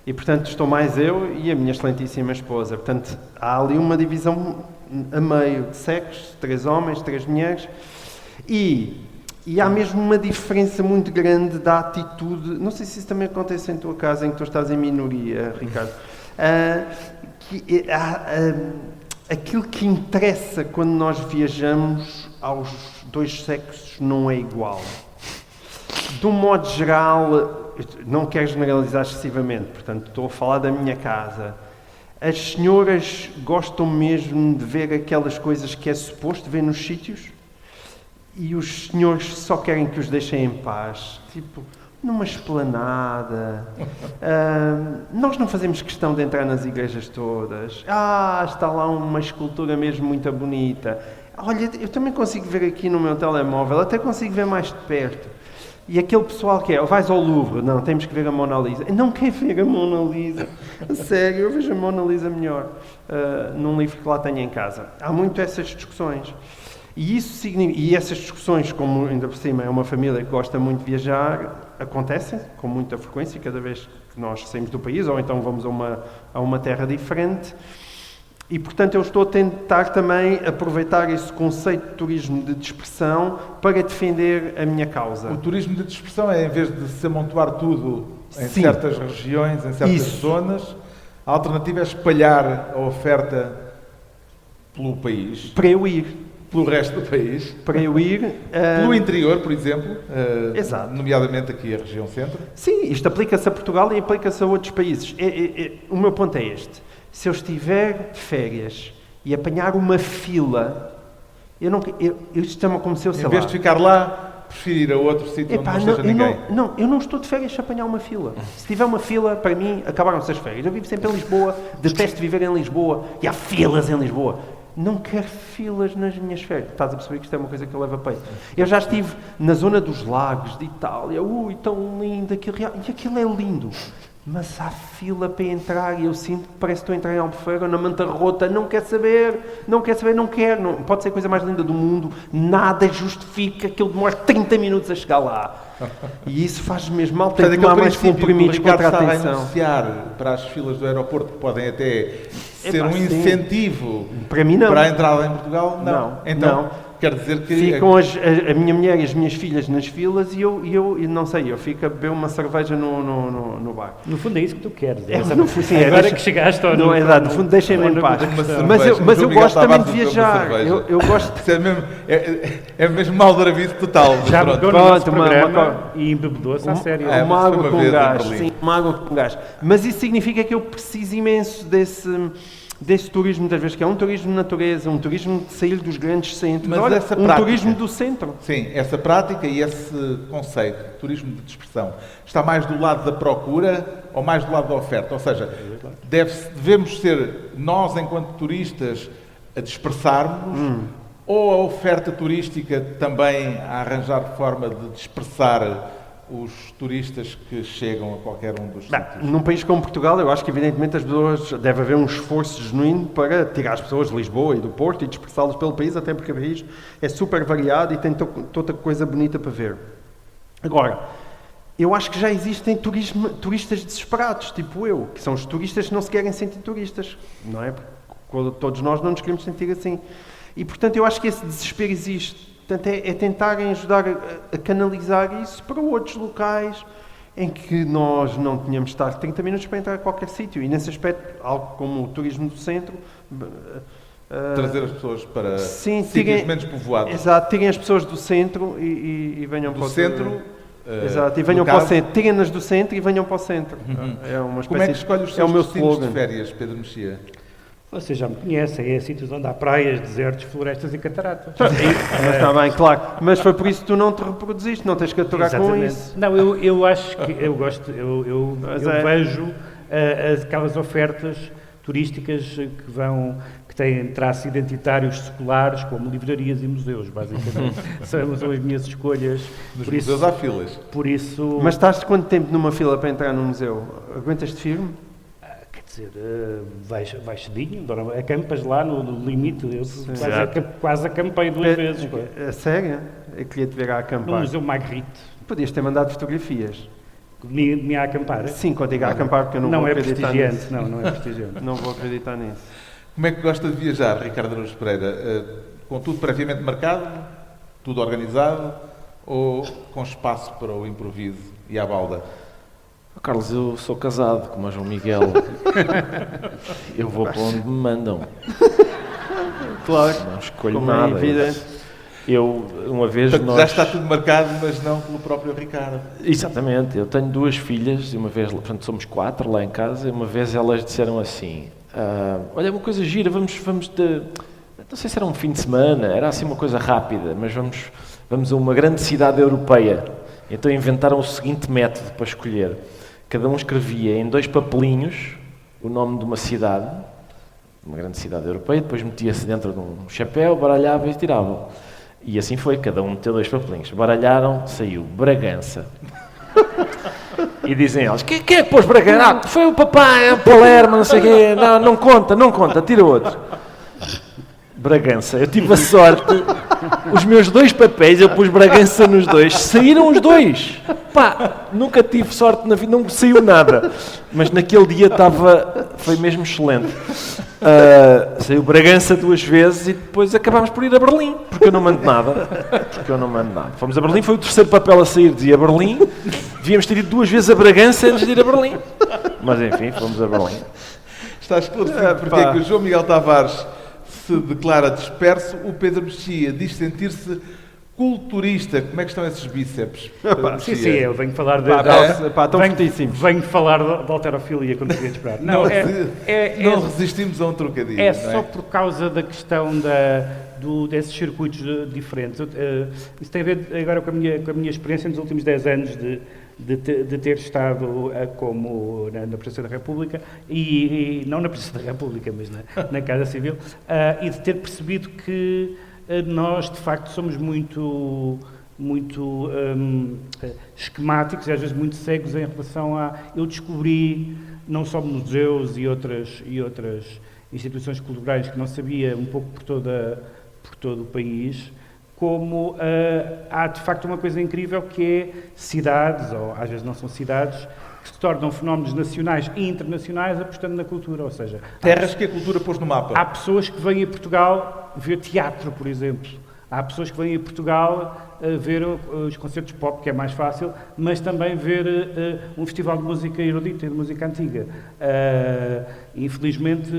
S5: e portanto estou mais eu e a minha excelentíssima esposa. Portanto, há ali uma divisão a meio de sexos, 3 homens, 3 mulheres, e há mesmo uma diferença muito grande da atitude. Não sei se isso também acontece em tua casa, em que tu estás em minoria, Ricardo. Aquilo que interessa quando nós viajamos aos 2 sexos não é igual. De um modo geral, não quero generalizar excessivamente, portanto estou a falar da minha casa. As senhoras gostam mesmo de ver aquelas coisas que é suposto ver nos sítios e os senhores só querem que os deixem em paz, tipo numa esplanada. Nós não fazemos questão de entrar nas igrejas todas. Está lá uma escultura mesmo muito bonita. Olha, eu também consigo ver aqui no meu telemóvel, até consigo ver mais de perto. E aquele pessoal que vais ao Louvre, não, temos que ver a Mona Lisa. Eu não quero ver a Mona Lisa. Sério, eu vejo a Mona Lisa melhor num livro que lá tenho em casa. Há muito essas discussões. E isso significa, e essas discussões, como ainda por cima é uma família que gosta muito de viajar, acontecem com muita frequência cada vez que nós saímos do país ou então vamos a uma terra diferente. E, portanto, eu estou a tentar também aproveitar esse conceito de turismo de dispersão para defender a minha causa.
S1: O turismo de dispersão é, em vez de se amontoar tudo em
S5: Sim.
S1: certas regiões, em certas zonas, a alternativa é espalhar a oferta pelo país,
S5: Para eu ir.
S1: pelo resto do país,
S5: Para eu ir...
S1: pelo interior, por exemplo,
S5: Exato.
S1: nomeadamente aqui a região centro.
S5: Sim, isto aplica-se a Portugal e aplica-se a outros países. O meu ponto é este. Se eu estiver de férias e apanhar uma fila, isto é como se eu sei
S1: Em vez
S5: lá.
S1: de ficar lá, prefiro ir a outro sítio onde não esteja ninguém.
S5: Eu não estou de férias se apanhar uma fila. Se tiver uma fila, para mim, acabaram-se as férias. Eu vivo sempre em Lisboa, detesto viver em Lisboa e há filas em Lisboa. Não quero filas nas minhas férias. Estás a perceber que isto é uma coisa que eu levo a peito. Eu já estive na zona dos lagos de Itália. Tão lindo aquilo. E aquilo é lindo. Mas há fila para entrar e eu sinto que parece que estou a entrar em Albufeira ou na Manta Rota. Não quero saber. Não quero. Não, pode ser a coisa mais linda do mundo. Nada justifica que ele demore 30 minutos a chegar lá. E isso faz mesmo mal. Tem que tomar mais comprimidos contra a
S1: atenção.
S5: atenção.
S1: A anunciar para as filas do aeroporto que podem até ser um
S5: sim.
S1: incentivo
S5: Para mim não.
S1: para a entrada em Portugal, não.
S5: Não,
S1: Então,
S5: não.
S1: quer dizer que...
S5: Ficam a minha mulher e as minhas filhas nas filas e eu não sei, eu fico a beber uma cerveja no bar.
S4: No fundo é isso que tu queres.
S5: Agora
S4: que chegaste ao...
S5: Não é verdade, no fundo deixem-me em paz. Mas eu gosto também de viajar. Eu gosto...
S1: Isso é mesmo maldrabice total.
S4: Já
S1: Pronto.
S4: pegou no nosso
S5: Pronto,
S4: programa e embebedou-se à sério.
S1: É,
S5: uma
S1: mas foi
S5: água
S1: uma
S5: com
S1: vez em
S5: gás.
S1: Berlim.
S5: Sim, uma água com gás. Mas isso significa que eu preciso imenso desse turismo, muitas vezes, que é um turismo de natureza, um turismo de sair dos grandes centros.
S1: Mas
S5: Olha,
S1: essa
S5: um
S1: prática-
S5: turismo do centro.
S1: Sim, essa prática e esse conceito, turismo de dispersão, está mais do lado da procura ou mais do lado da oferta? Ou seja, devemos ser nós, enquanto turistas, a dispersarmos ou a oferta turística também a arranjar forma de dispersar os turistas que chegam a qualquer um dos sítios?
S5: Num país como Portugal, eu acho que evidentemente as pessoas, deve haver um esforço genuíno para tirar as pessoas de Lisboa e do Porto e dispersá-las pelo país, até porque o país é super variado e tem toda coisa bonita para ver. Agora, eu acho que já existem turistas desesperados, tipo eu, que são os turistas que não se querem sentir turistas, não é? Porque todos nós não nos queremos sentir assim. E, portanto, eu acho que esse desespero existe. Portanto, é tentarem ajudar a canalizar isso para outros locais em que nós não tínhamos de estar 30 minutos para entrar a qualquer sítio. E, nesse aspecto, algo como o turismo do centro...
S1: Trazer as pessoas para
S5: sítios
S1: menos povoados.
S5: Exato, tirem as pessoas do centro e venham para o
S1: centro.
S5: Exato, e venham para o centro. Tirem-nas do centro e venham para o centro. É uma espécie,
S1: como é que escolhe os seus
S5: meu
S1: destinos
S5: slogan
S1: de férias, Pedro Mexia?
S4: Vocês já me conhecem, é sítios onde há praias, desertos, florestas e cataratas.
S5: Mas está bem, claro. Mas foi por isso que tu não te reproduziste, não tens que aturar com isso.
S4: Não, eu acho que eu gosto, eu vejo aquelas ofertas turísticas que têm traços identitários seculares, como livrarias e museus, basicamente. são as minhas escolhas.
S1: Nos museus há filas.
S4: Por isso...
S5: Mas estás quanto tempo numa fila para entrar num museu? Aguentas-te firme?
S4: Quer dizer, vais cedinho, acampas lá no limite. Eu quase acampei 2 vezes.
S5: A sério? Eu queria-te ver a acampar.
S4: No Museu Magritte.
S5: Podias ter mandado fotografias.
S4: De me a acampar?
S5: Sim, quando digo a acampar, porque eu não vou acreditar nisso.
S4: Não é prestigiante.
S5: Não vou acreditar nisso.
S1: Como é que gosta de viajar, Ricardo Araújo Pereira? Com tudo previamente marcado? Tudo organizado? Ou com espaço para o improviso e à balda?
S3: Carlos, eu sou casado, como o João Miguel. Eu vou para onde me mandam.
S5: Claro.
S3: Não escolho
S5: Como
S3: nada.
S5: É evidente.
S3: Eu, uma vez
S1: Portanto, já está tudo marcado, mas não pelo próprio Ricardo.
S3: Exatamente. Eu tenho 2 filhas, e uma vez, portanto, somos 4 lá em casa, e uma vez elas disseram assim, olha, uma coisa gira, vamos não sei se era um fim de semana, era assim uma coisa rápida, mas vamos a uma grande cidade europeia. Então inventaram o seguinte método para escolher. Cada um escrevia em 2 papelinhos o nome de uma cidade, uma grande cidade europeia, depois metia-se dentro de um chapéu, baralhava e tiravam. E assim foi, cada um meteu 2 papelinhos. Baralharam, saiu Bragança. E dizem eles, quem é que pôs Bragança? Foi o papai, Palermo, não sei o quê. Não conta, tira outro. Bragança. Eu tive a sorte, os meus 2 papéis, eu pus Bragança nos 2, saíram os 2. Pá, nunca tive sorte na vida, não saiu nada. Mas naquele dia foi mesmo excelente. Saiu Bragança 2 vezes e depois acabámos por ir a Berlim, porque eu não mando nada. Fomos a Berlim, foi o 3º papel a sair, dizia Berlim. Devíamos ter ido 2 vezes a Bragança antes de ir a Berlim. Mas enfim, fomos a Berlim.
S1: Está esclarecido porque é que o João Miguel Tavares se declara disperso, o Pedro Mexia diz sentir-se culturista. Como é que estão esses bíceps?
S4: Sim, eu venho falar de... venho falar de halterofilia, como queria esperar.
S1: Não resistimos a um trocadilho.
S4: É só por causa da questão desses circuitos diferentes. Isso tem a ver agora com a minha experiência nos últimos 10 anos de ter estado como na Presidência da República, e não na Presidência da República, mas na Casa Civil, e de ter percebido que nós, de facto, somos muito esquemáticos e às vezes muito cegos em relação a... Eu descobri, não só museus e outras instituições culturais que não sabia um pouco por todo o país, como há de facto uma coisa incrível que é cidades, ou às vezes não são cidades, que se tornam fenómenos nacionais e internacionais apostando na cultura, ou seja...
S1: Terras que a cultura pôs no mapa.
S4: Há pessoas que vêm a Portugal ver teatro, por exemplo. Há pessoas que vêm a Portugal ver os concertos pop, que é mais fácil, mas também ver um festival de música erudita e de música antiga. Infelizmente,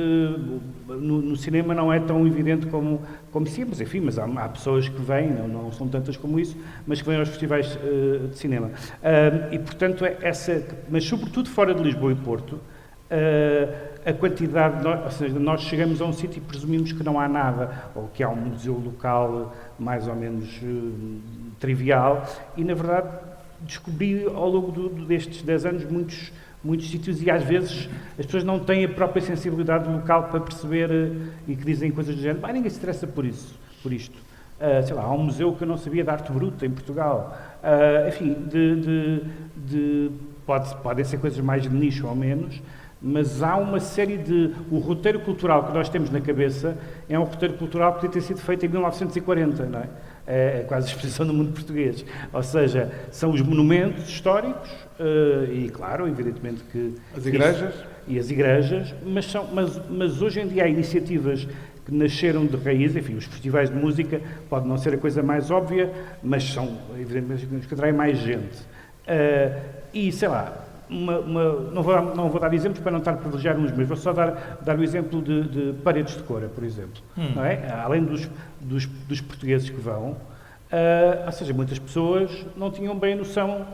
S4: no cinema não é tão evidente como sim, mas enfim, mas há pessoas que vêm, não são tantas como isso, mas que vêm aos festivais de cinema. E, portanto, mas sobretudo fora de Lisboa e Porto, a quantidade, ou seja, nós chegamos a um sítio e presumimos que não há nada, ou que há um museu local mais ou menos trivial, e na verdade descobri ao longo destes 10 anos muitos sítios, e às vezes as pessoas não têm a própria sensibilidade local para perceber, e que dizem coisas do género, ninguém se interessa por isto. Sei lá, há um museu que eu não sabia de arte bruta em Portugal. Enfim, podem ser coisas mais de nicho ou menos, mas há uma série o roteiro cultural que nós temos na cabeça é um roteiro cultural que podia ter sido feito em 1940, não é? É quase a exposição do mundo português. Ou seja, são os monumentos históricos e, claro, evidentemente que...
S1: As igrejas?
S4: E as igrejas, mas hoje em dia há iniciativas que nasceram de raiz, enfim, os festivais de música pode não ser a coisa mais óbvia, mas são, evidentemente, os que atraem mais gente. E, sei lá, não vou dar exemplos para não estar a privilegiar uns, mas vou só dar o exemplo de Paredes de Cora, por exemplo. Não é? Além dos portugueses que vão, ou seja, muitas pessoas não tinham bem a noção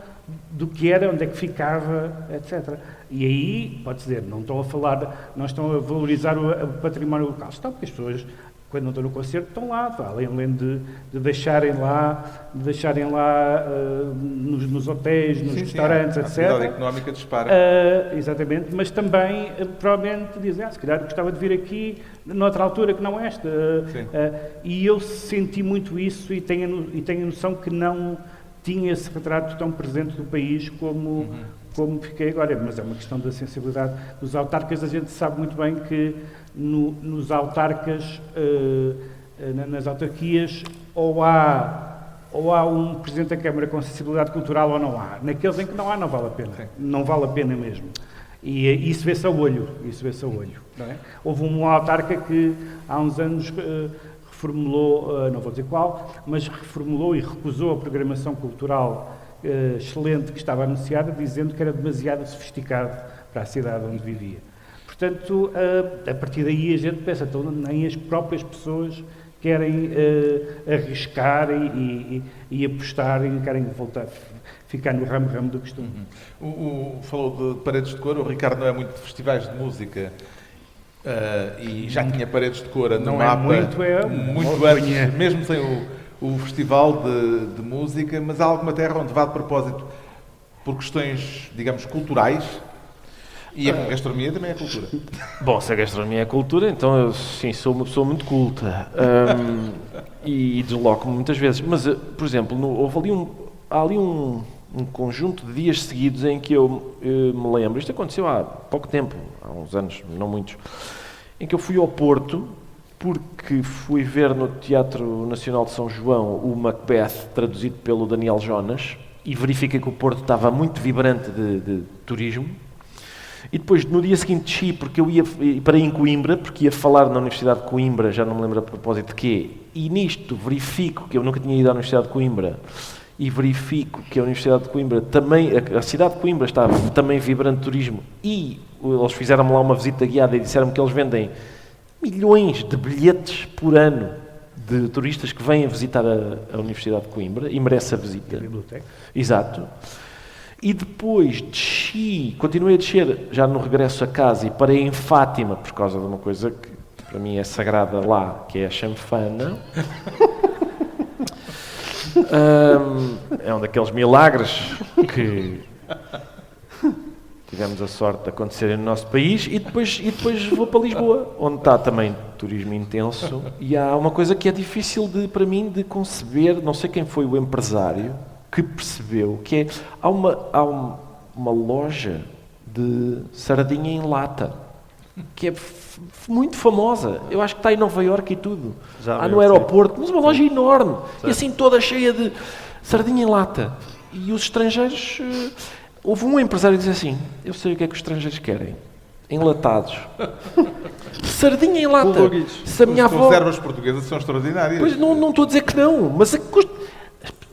S4: do que era, onde é que ficava, etc. E aí, pode-se dizer, não estão a valorizar o património local. Estão, porque as pessoas, quando não estão no concerto, estão lá, além de deixarem lá nos hotéis, nos restaurantes,
S1: a
S4: etc.
S1: A atividade económica dispara.
S4: Exatamente, mas também, provavelmente, dizem, se calhar gostava de vir aqui noutra altura que não esta. E eu senti muito isso e tenho a noção que não tinha esse retrato tão presente do país como fiquei agora. Mas é uma questão da sensibilidade dos autarcas. A gente sabe muito bem que nos autarcas, nas autarquias, ou há um Presidente da Câmara com sensibilidade cultural ou não há. Naqueles em que não há, não vale a pena. Sim. Não vale a pena mesmo. E isso vê-se a olho. Não é? Houve um autarca que há uns anos reformulou, não vou dizer qual, mas reformulou e recusou a programação cultural excelente que estava anunciada, dizendo que era demasiado sofisticado para a cidade onde vivia. Portanto, a partir daí a gente pensa, então, nem as próprias pessoas querem arriscar e apostar e querem voltar, ficar no ramo do costume.
S1: Falou de Paredes de Cora, o Ricardo não é muito de festivais de música. E já tinha Paredes de Cora no mapa muito antes, mesmo sem o festival de música, mas há alguma terra onde vá de propósito por questões, digamos, culturais, e a gastronomia também é cultura.
S3: Bom, se a gastronomia é cultura, então eu sim, sou uma pessoa muito culta e desloco-me muitas vezes, mas, por exemplo, há ali um conjunto de dias seguidos em que eu me lembro, isto aconteceu há pouco tempo, há uns anos, não muitos, em que eu fui ao Porto, porque fui ver no Teatro Nacional de São João o Macbeth, traduzido pelo Daniel Jonas, e verifiquei que o Porto estava muito vibrante de turismo. E depois, no dia seguinte, desci, porque eu parei em Coimbra, porque ia falar na Universidade de Coimbra, já não me lembro a propósito de quê, e nisto verifico que eu nunca tinha ido à Universidade de Coimbra, e verifico que a Universidade de Coimbra também, a cidade de Coimbra está também vibrante de turismo, e eles fizeram-me lá uma visita guiada e disseram-me que eles vendem milhões de bilhetes por ano de turistas que vêm a visitar a Universidade de Coimbra, e merece a visita.
S4: A biblioteca.
S3: Exato. E depois desci, continuei a descer, já no regresso a casa, e parei em Fátima, por causa de uma coisa que para mim é sagrada lá, que é a chanfana. É um daqueles milagres que tivemos a sorte de acontecerem no nosso país, e depois vou para Lisboa, onde está também turismo intenso, e há uma coisa que é difícil para mim de conceber, não sei quem foi o empresário que percebeu, que é, há uma loja de sardinha em lata, que é muito famosa, eu acho que está em Nova Iorque e tudo, no aeroporto, mas uma loja enorme, e assim toda cheia de sardinha em lata, e os estrangeiros, houve um empresário que disse assim, eu sei o que é que os estrangeiros querem, enlatados, sardinha em lata, se a minha avó...
S1: As conservas portuguesas são extraordinárias.
S3: Pois não estou a dizer que não, mas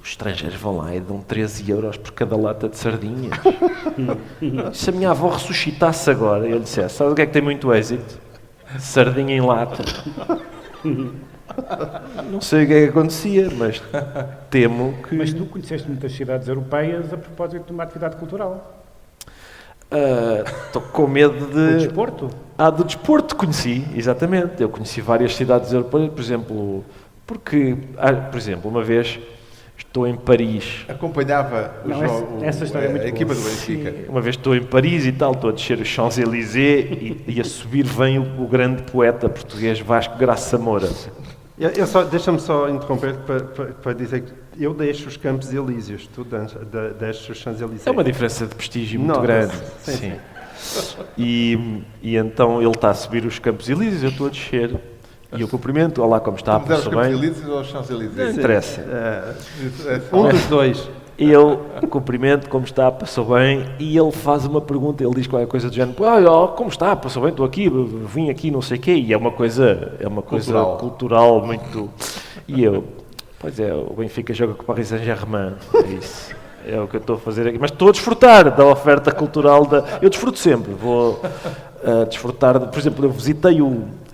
S3: os estrangeiros vão lá e dão 13 euros por cada lata de sardinhas. Se a minha avó ressuscitasse agora e eu dissesse, sabe o que é que tem muito êxito? Sardinha em lata. Não sei o que é que acontecia, mas temo que...
S4: Mas tu conheceste muitas cidades europeias a propósito de uma atividade cultural.
S3: Estou com medo de...
S4: Do desporto?
S3: Do desporto conheci, exatamente. Eu conheci várias cidades europeias, por exemplo, uma vez... Estou em Paris.
S1: Acompanhava
S4: essa história é muito
S1: a equipa do Benfica.
S3: Uma vez estou em Paris e tal, estou a descer os Champs-Élysées e a subir vem o grande poeta português Vasco Graça Moura.
S5: Deixa-me só interromper para dizer que eu deixo os Campos Elíseos, tu deixas os Champs-Élysées.
S3: É uma diferença de prestígio muito grande. Sim. E então ele está a subir os Campos Elíseos, eu estou a descer. E eu cumprimento, olá, como está?
S1: Mas os Campos Elíseos ou os Champs-Élysées?
S3: Não interessa.
S5: Um dos dois.
S3: E eu cumprimento, como está, passou bem, e ele faz uma pergunta, ele diz qualquer coisa do género, como está, passou bem, estou aqui, vim aqui, não sei o quê, e é uma coisa cultural muito... E eu, pois é, o Benfica joga com o Paris Saint-Germain, é isso. É o que eu estou a fazer aqui, mas estou a desfrutar da oferta cultural eu desfruto sempre, vou desfrutar, por exemplo, eu visitei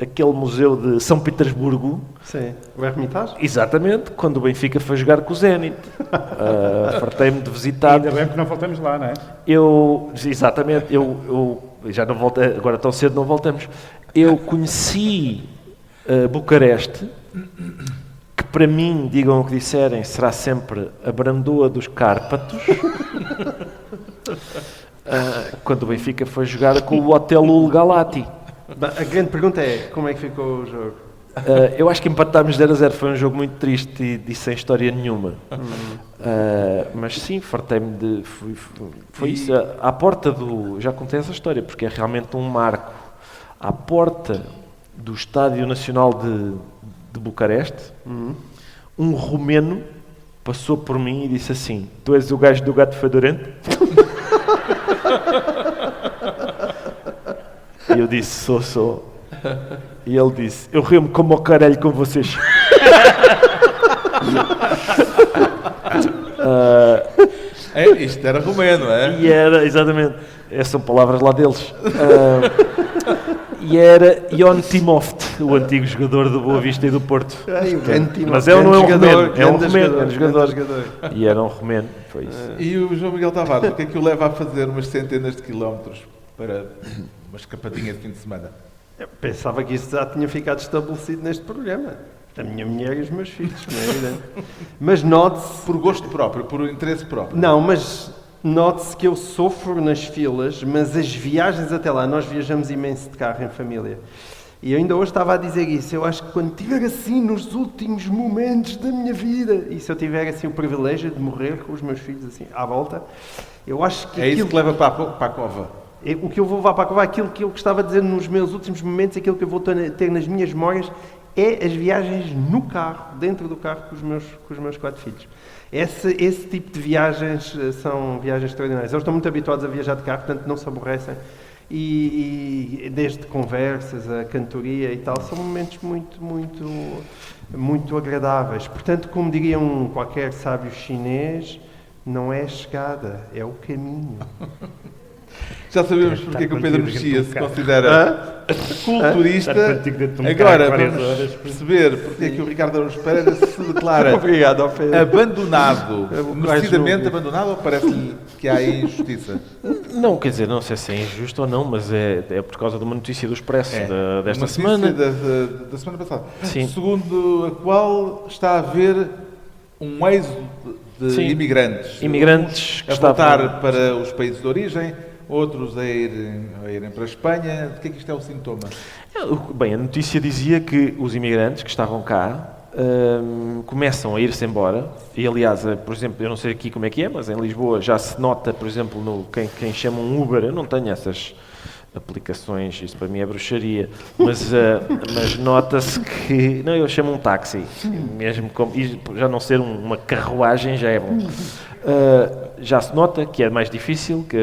S3: aquele museu de São Petersburgo.
S5: Sim, o Hermitage?
S3: Exatamente, quando o Benfica foi jogar com o Zenit. Fartei-me de visitar.
S4: Ainda bem que não voltamos lá, não é?
S3: Exatamente, eu já não voltei, agora tão cedo não voltamos. Eu conheci Bucareste, que para mim, digam o que disserem, será sempre a Brandoa dos Cárpatos, quando o Benfica foi jogar com o Hotel Ul Galati.
S5: A grande pergunta é, como é que ficou o jogo?
S3: Eu acho que empatámos 0-0, foi um jogo muito triste e sem história nenhuma. Mas sim, fartei-me de... Foi isso, à porta do... Já contei essa história, porque é realmente um marco. À porta do Estádio Nacional de Bucareste, um romeno passou por mim e disse assim: tu és o gajo do gato fedorento? E eu disse: sou. E ele disse: eu rio-me como o caralho com vocês.
S1: Isto era romeno, é?
S3: E era, exatamente, essas são palavras lá deles. E era Ion Timoft, o antigo jogador do Boa Vista e do Porto. Mas ele não é um romeno, é um jogador. E era um romeno, foi isso.
S1: E o João Miguel Tavares, o que é que o leva a fazer umas centenas de quilómetros para uma escapadinha de fim de semana?
S5: Eu pensava que isso já tinha ficado estabelecido neste programa. A minha mulher e os meus filhos, não é evidente. Mas note-se...
S1: Por gosto próprio, por interesse próprio.
S5: Não, mas note-se que eu sofro nas filas, mas as viagens até lá, nós viajamos imenso de carro em família. E eu ainda hoje estava a dizer isso, eu acho que quando estiver assim nos últimos momentos da minha vida, e se eu tiver assim o privilégio de morrer com os meus filhos assim à volta, eu acho que...
S1: É isso que leva para a cova.
S5: O que eu vou levar para a cova, aquilo que eu gostava de dizer nos meus últimos momentos, aquilo que eu vou ter nas minhas memórias, é as viagens no carro, dentro do carro com os meus 4 filhos. Esse tipo de viagens são viagens extraordinárias. Eles estão muito habituados a viajar de carro, portanto não se aborrecem. E desde conversas, a cantoria e tal, são momentos muito agradáveis. Portanto, como diria qualquer sábio chinês, não é a chegada, é o caminho.
S1: Já sabemos porque é que o Pedro Mexia se considera culturista. Agora vamos perceber porque é que o Ricardo Araújo Pereira se declara abandonado. Merecidamente abandonado, ou parece-lhe que há aí injustiça?
S3: Não, quer dizer, não sei se é injusto ou não, mas é por causa de uma notícia do Expresso desta semana.
S1: Da semana passada.
S3: Sim.
S1: Segundo a qual está a haver um êxodo de imigrantes
S3: que
S1: a voltar para os países de origem, outros a irem para a Espanha. De que é que isto é um sintoma?
S3: Bem, a notícia dizia que os imigrantes que estavam cá começam a ir-se embora. E, aliás, por exemplo, eu não sei aqui como é que é, mas em Lisboa já se nota, por exemplo, quem chama um Uber. Eu não tenho essas aplicações, isso para mim é bruxaria, mas nota-se que... Não, eu chamo um táxi, mesmo já não ser uma carruagem já é bom. Já se nota que é mais difícil que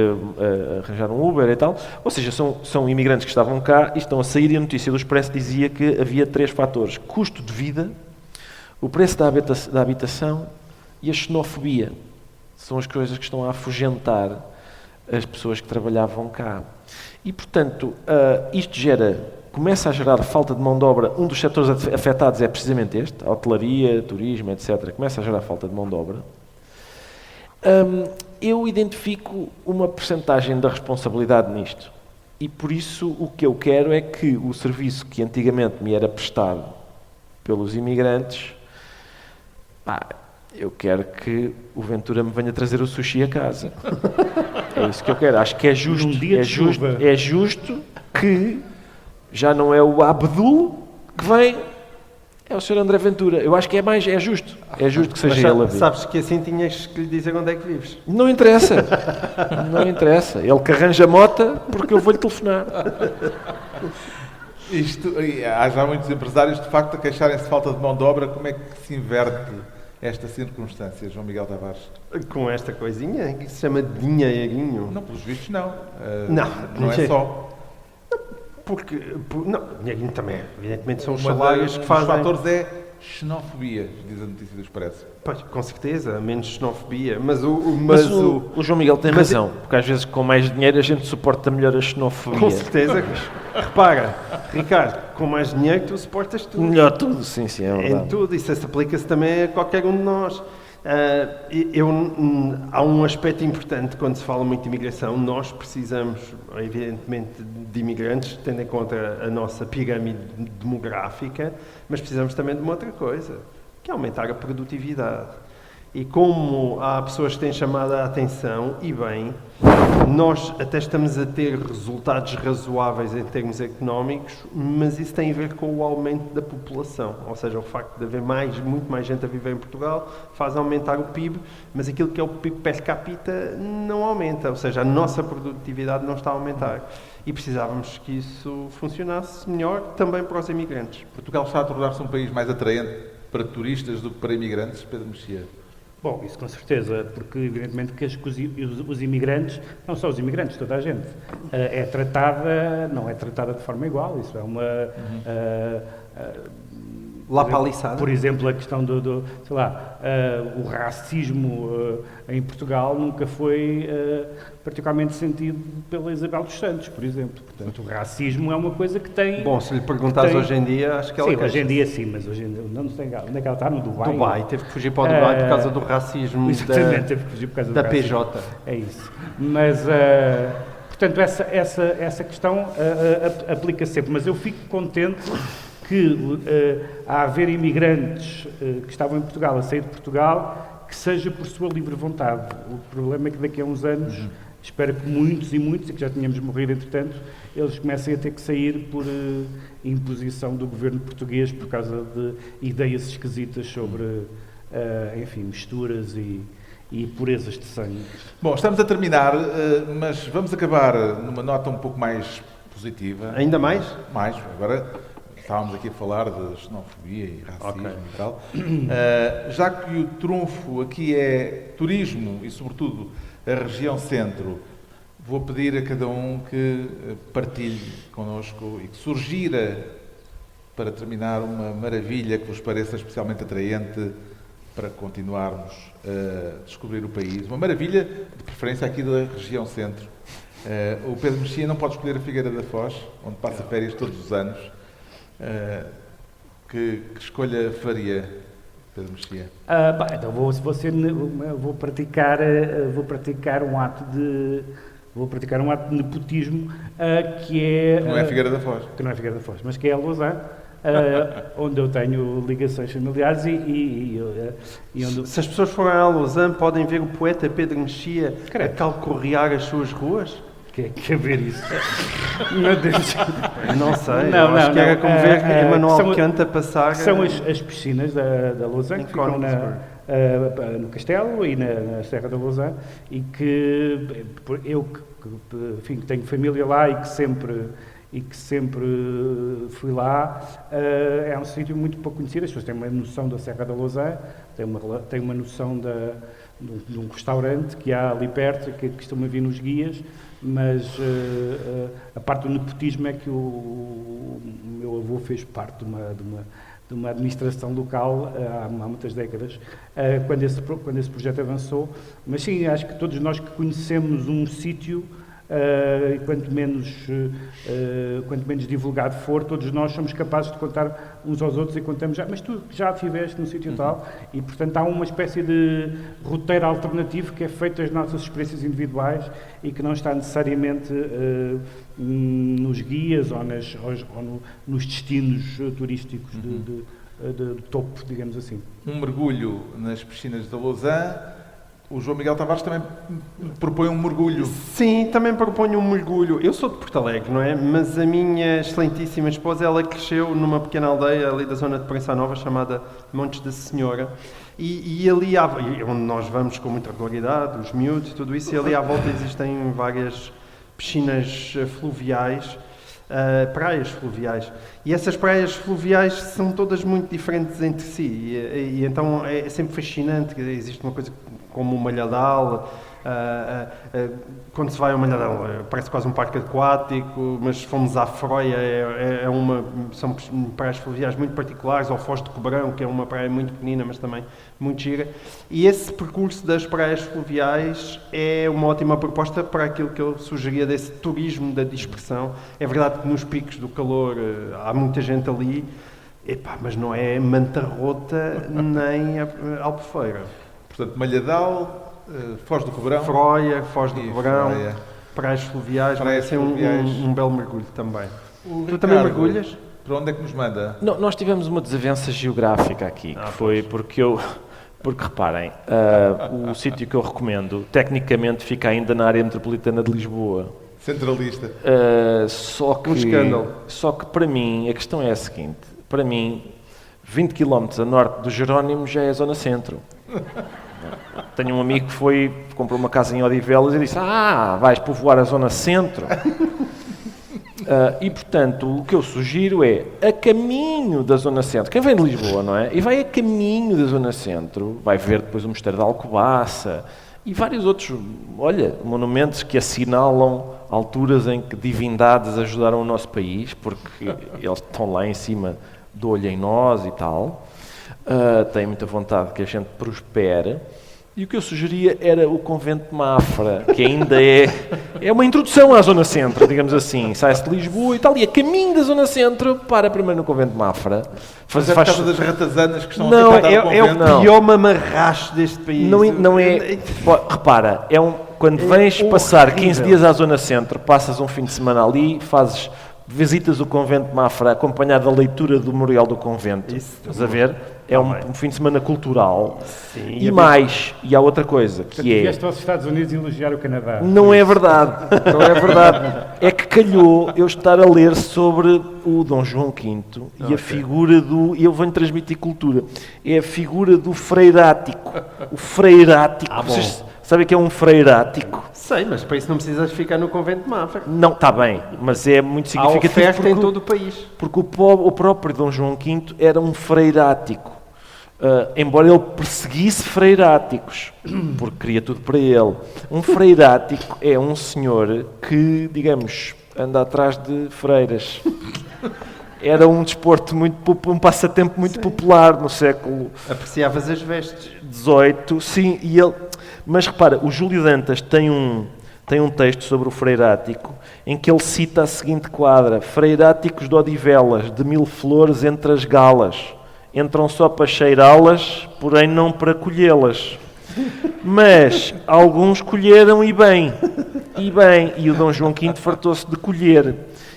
S3: arranjar um Uber e tal, ou seja, são imigrantes que estavam cá e estão a sair, e a notícia do Expresso dizia que havia 3 fatores: custo de vida, o preço da habitação e a xenofobia. São as coisas que estão a afugentar as pessoas que trabalhavam cá. E, portanto, isto começa a gerar falta de mão de obra. Um dos setores afetados é precisamente este, a hotelaria, turismo, etc. Começa a gerar falta de mão de obra. Eu identifico uma percentagem da responsabilidade nisto. E, por isso, o que eu quero é que o serviço que antigamente me era prestado pelos imigrantes, eu quero que o Ventura me venha trazer o sushi a casa. É isso que eu quero. Acho que é justo. É justo que já não é o Abdul que vem, é o Sr. André Ventura. Eu acho que é justo. É justo que seja ele a vir.
S5: Sabes que assim tinhas que lhe dizer onde é que vives.
S3: Não interessa. Não interessa. Ele que arranja mota porque eu vou-lhe telefonar.
S1: Há já muitos empresários, de facto, a queixarem-se de falta de mão de obra. Como é que se inverte esta circunstância, João Miguel Tavares?
S5: Com esta coisinha que se chama dinheirinho.
S1: Não, pelos vistos não.
S5: Não
S1: é só.
S5: Não, dinheirinho também, evidentemente, são os
S1: Uma
S5: salários que
S1: dos
S5: fazem.
S1: fatores é xenofobia, diz a notícia do Expresso.
S5: Pois, com certeza, menos xenofobia. Mas
S3: o João Miguel tem
S5: mas
S3: razão, porque às vezes com mais dinheiro a gente suporta melhor a
S5: com
S3: xenofobia.
S5: certeza. Repara, Ricardo, com mais dinheiro tu suportas tudo.
S3: Melhor tudo, sim, é
S5: Em
S3: verdade.
S5: tudo, isso aplica-se também a qualquer um de nós. Há um aspecto importante quando se fala muito de imigração. Nós precisamos, evidentemente, de imigrantes, tendo em conta a nossa pirâmide demográfica, mas precisamos também de uma outra coisa, que é aumentar a produtividade. E como há pessoas que têm chamado a atenção, e bem, nós até estamos a ter resultados razoáveis em termos económicos, mas isso tem a ver com o aumento da população. Ou seja, o facto de haver muito mais gente a viver em Portugal faz aumentar o PIB, mas aquilo que é o PIB per capita não aumenta. Ou seja, a nossa produtividade não está a aumentar. E precisávamos que isso funcionasse melhor também para os imigrantes.
S1: Portugal está a tornar-se um país mais atraente para turistas do que para imigrantes, Pedro Mexia?
S4: Bom, isso com certeza, porque evidentemente que os imigrantes, não só os imigrantes, toda a gente, não é tratada de forma igual, isso é uma...
S5: Lá para a liçada.
S4: Por exemplo, a questão o racismo em Portugal nunca foi particularmente sentido pela Isabel dos Santos, por exemplo. Portanto, o racismo é uma coisa que tem...
S5: Bom, se lhe perguntares hoje em dia, acho que ela
S4: sim,
S5: queixa-se.
S4: hoje em dia sim, mas hoje em dia não sei onde é que ela está, no Dubai.
S5: Dubai, teve que fugir para o Dubai por causa do racismo
S4: exatamente, teve que fugir por causa do
S5: da
S4: racismo.
S5: PJ.
S4: É isso. Mas, portanto, essa questão aplica sempre. Mas eu fico contente que a haver imigrantes que estavam em Portugal a sair de Portugal, que seja por sua livre vontade. O problema é que daqui a uns anos, espero que muitos e que já tínhamos morrido entretanto, eles comecem a ter que sair por imposição do governo português por causa de ideias esquisitas sobre, enfim, misturas e purezas de sangue.
S1: Bom, estamos a terminar, mas vamos acabar numa nota um pouco mais positiva.
S5: Ainda mais?
S1: Mais, agora estávamos aqui a falar de xenofobia e racismo e tal. Já que o trunfo aqui é turismo e, sobretudo, a região centro, vou pedir a cada um que partilhe connosco e que surgira, para terminar, uma maravilha que vos pareça especialmente atraente para continuarmos a descobrir o país. Uma maravilha, de preferência, aqui da região centro. O Pedro Mexia não pode escolher a Figueira da Foz, onde passa férias todos os anos. Que escolha faria, Pedro Mexia?
S4: Então vou praticar um ato de nepotismo que é...
S1: Não é Figueira da Foz.
S4: Que não é Figueira da Foz, mas que é a Lausanne, onde eu tenho ligações familiares e onde...
S5: Se as pessoas forem à Lausanne, podem ver o poeta Pedro Mexia
S4: Credo.
S5: a calcorrear as suas ruas?
S4: Quer ver isso? Meu Deus!
S5: Não sei, acho que era como ver Emmanuel Kant a passar...
S4: São as piscinas da Lausanne, que ficam no Castelo e na Serra da Lausanne, e que eu que tenho família lá e que sempre fui lá, é um sítio muito pouco conhecido. As pessoas têm uma noção da Serra da Lausanne, têm uma noção de um restaurante que há ali perto, que costuma vir nos guias, mas a parte do nepotismo é que o meu avô fez parte de uma administração local há muitas décadas, quando esse projeto avançou. Mas sim, acho que todos nós que conhecemos um sítio, quanto menos divulgado for, todos nós somos capazes de contar uns aos outros e contamos mas tu já estiveste num sítio tal, e portanto há uma espécie de roteiro alternativo que é feito das nossas experiências individuais e que não está necessariamente nos guias ou nos destinos turísticos de topo, digamos assim.
S1: Um mergulho nas piscinas da Lausanne. O João Miguel Tavares também propõe um mergulho.
S5: Sim, também proponho um mergulho. Eu sou de Porto Alegre, não é? Mas a minha excelentíssima esposa, ela cresceu numa pequena aldeia ali da zona de Prensa Nova, chamada Montes da Senhora. E ali, onde nós vamos com muita regularidade, os miúdos e tudo isso, e ali à volta existem várias piscinas fluviais praias fluviais. E essas praias fluviais são todas muito diferentes entre si. E então é sempre fascinante. Existe uma coisa como o Malhadal. Quando se vai ao Malhadal, parece quase um parque aquático, mas fomos à Froia, são praias fluviais muito particulares, ao Foz de Cobrão, que é uma praia muito pequenina, mas também muito gira. E esse percurso das praias fluviais é uma ótima proposta para aquilo que eu sugeria desse turismo da dispersão. É verdade que nos picos do calor há muita gente ali, mas não é Manta Rota nem Albufeira.
S1: Portanto, Malhadal, Foz do Cobrão.
S5: Froia, Foz do Cobrão,
S1: Froia.
S5: Praias fluviais, vai
S1: Praias
S5: ser
S1: fluviais.
S5: um belo mergulho também.
S1: O
S5: Tu também
S1: Ricardo,
S5: mergulhas?
S1: Para onde é que nos manda?
S3: Não, nós tivemos uma desavença geográfica aqui, que foi porque reparem, o sítio que eu recomendo, tecnicamente fica ainda na área metropolitana de Lisboa.
S1: Centralista.
S5: Um escândalo.
S3: Só que para mim, a questão é a seguinte, para mim, 20 km a norte do Jerónimo já é zona centro. Tenho um amigo que comprou uma casa em Odivelas e disse, vais povoar a zona centro. E, portanto, o que eu sugiro é, a caminho da zona centro, quem vem de Lisboa, não é? E vai a caminho da zona centro, vai ver depois o Mosteiro da Alcobaça e vários outros, monumentos que assinalam alturas em que divindades ajudaram o nosso país, porque eles estão lá em cima do olho em nós e tal. Tenho muita vontade que a gente prospere. E o que eu sugeria era o Convento de Mafra, que ainda é uma introdução à Zona Centro, digamos assim. Sai-se de Lisboa e tal, e a caminho da Zona Centro, para primeiro no Convento de Mafra.
S1: Mas é por causa das ratazanas que estão
S3: Não,
S1: a tentar o convento.
S5: É o pior mamarracho deste país.
S3: Não é... Repara, quando vens passar 15 dias à Zona Centro, passas um fim de semana ali, visitas o Convento de Mafra, acompanhado da leitura do Memorial do Convento. Estás a ver? É um fim de semana cultural. Sim, e há outra coisa, que é...
S4: Vieste aos Estados Unidos elogiar o Canadá.
S3: Não é verdade, não é verdade. É que calhou eu estar a ler sobre o Dom João V e a figura do... E eu venho transmitir cultura. É a figura do freirático. O freirático. Vocês sabem que é um freirático?
S5: Sei, mas para isso não precisas ficar no Convento de Mafra.
S3: Não, está bem, mas é muito significativo.
S5: Há oferta em todo o país.
S3: Porque o próprio Dom João V era um freirático. Embora ele perseguisse freiráticos, porque queria tudo para ele. Um freirático é um senhor que, digamos, anda atrás de freiras. Era um desporto um passatempo muito popular no século...
S5: Apreciavas as vestes.
S3: 18, sim, e ele... Mas repara, o Júlio Dantas tem um texto sobre o freirático em que ele cita a seguinte quadra: freiráticos de Odivelas, de 1000 flores entre as galas, entram só para cheirá-las, porém não para colhê-las. Mas alguns colheram e bem, e o Dom João V fartou-se de colher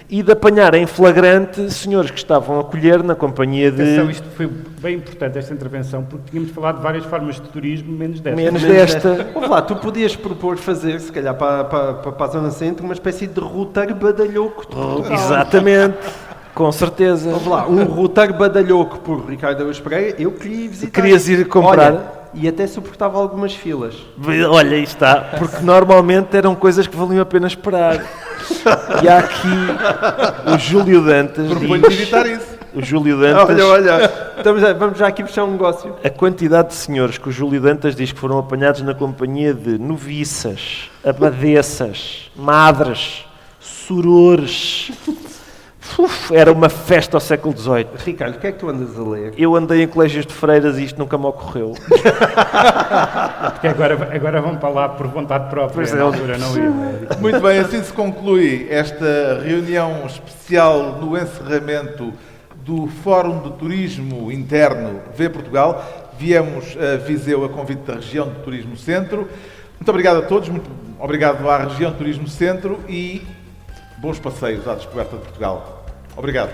S3: e de apanhar em flagrante senhores que estavam a colher na companhia de...
S4: Atenção, isto foi bem importante, esta intervenção, porque tínhamos falado de várias formas de turismo, menos desta.
S3: Menos desta.
S5: Ouve lá, tu podias propor fazer, se calhar para a Zona Centro, uma espécie de roteiro badalhoco de Portugal.
S3: Exatamente, com certeza.
S5: Ouve lá, um roteiro badalhoco por Ricardo Araújo Pereira, eu queria ir visitar.
S3: Querias ir comprar?
S5: Olha, e até suportava algumas filas.
S3: Olha, aí está, porque normalmente eram coisas que valiam a pena esperar. E há aqui o Júlio Dantas
S1: Proponho evitar isso.
S3: O Júlio Dantas...
S5: Olha, vamos já aqui fechar um negócio.
S3: A quantidade de senhores que o Júlio Dantas diz que foram apanhados na companhia de noviças, abadesas, madres, sorores... Era uma festa ao século XVIII.
S5: Ricardo, o que é que tu andas a ler?
S3: Eu andei em colégios de freiras e isto nunca me ocorreu.
S4: Porque agora vão para lá por vontade própria.
S3: Pois é.
S4: Na altura não ia.
S1: Muito bem, assim se conclui esta reunião especial no encerramento do Fórum de Turismo Interno V Portugal. Viemos a Viseu a convite da Região de Turismo Centro. Muito obrigado a todos, muito obrigado à Região de Turismo Centro e bons passeios à descoberta de Portugal. Obrigado.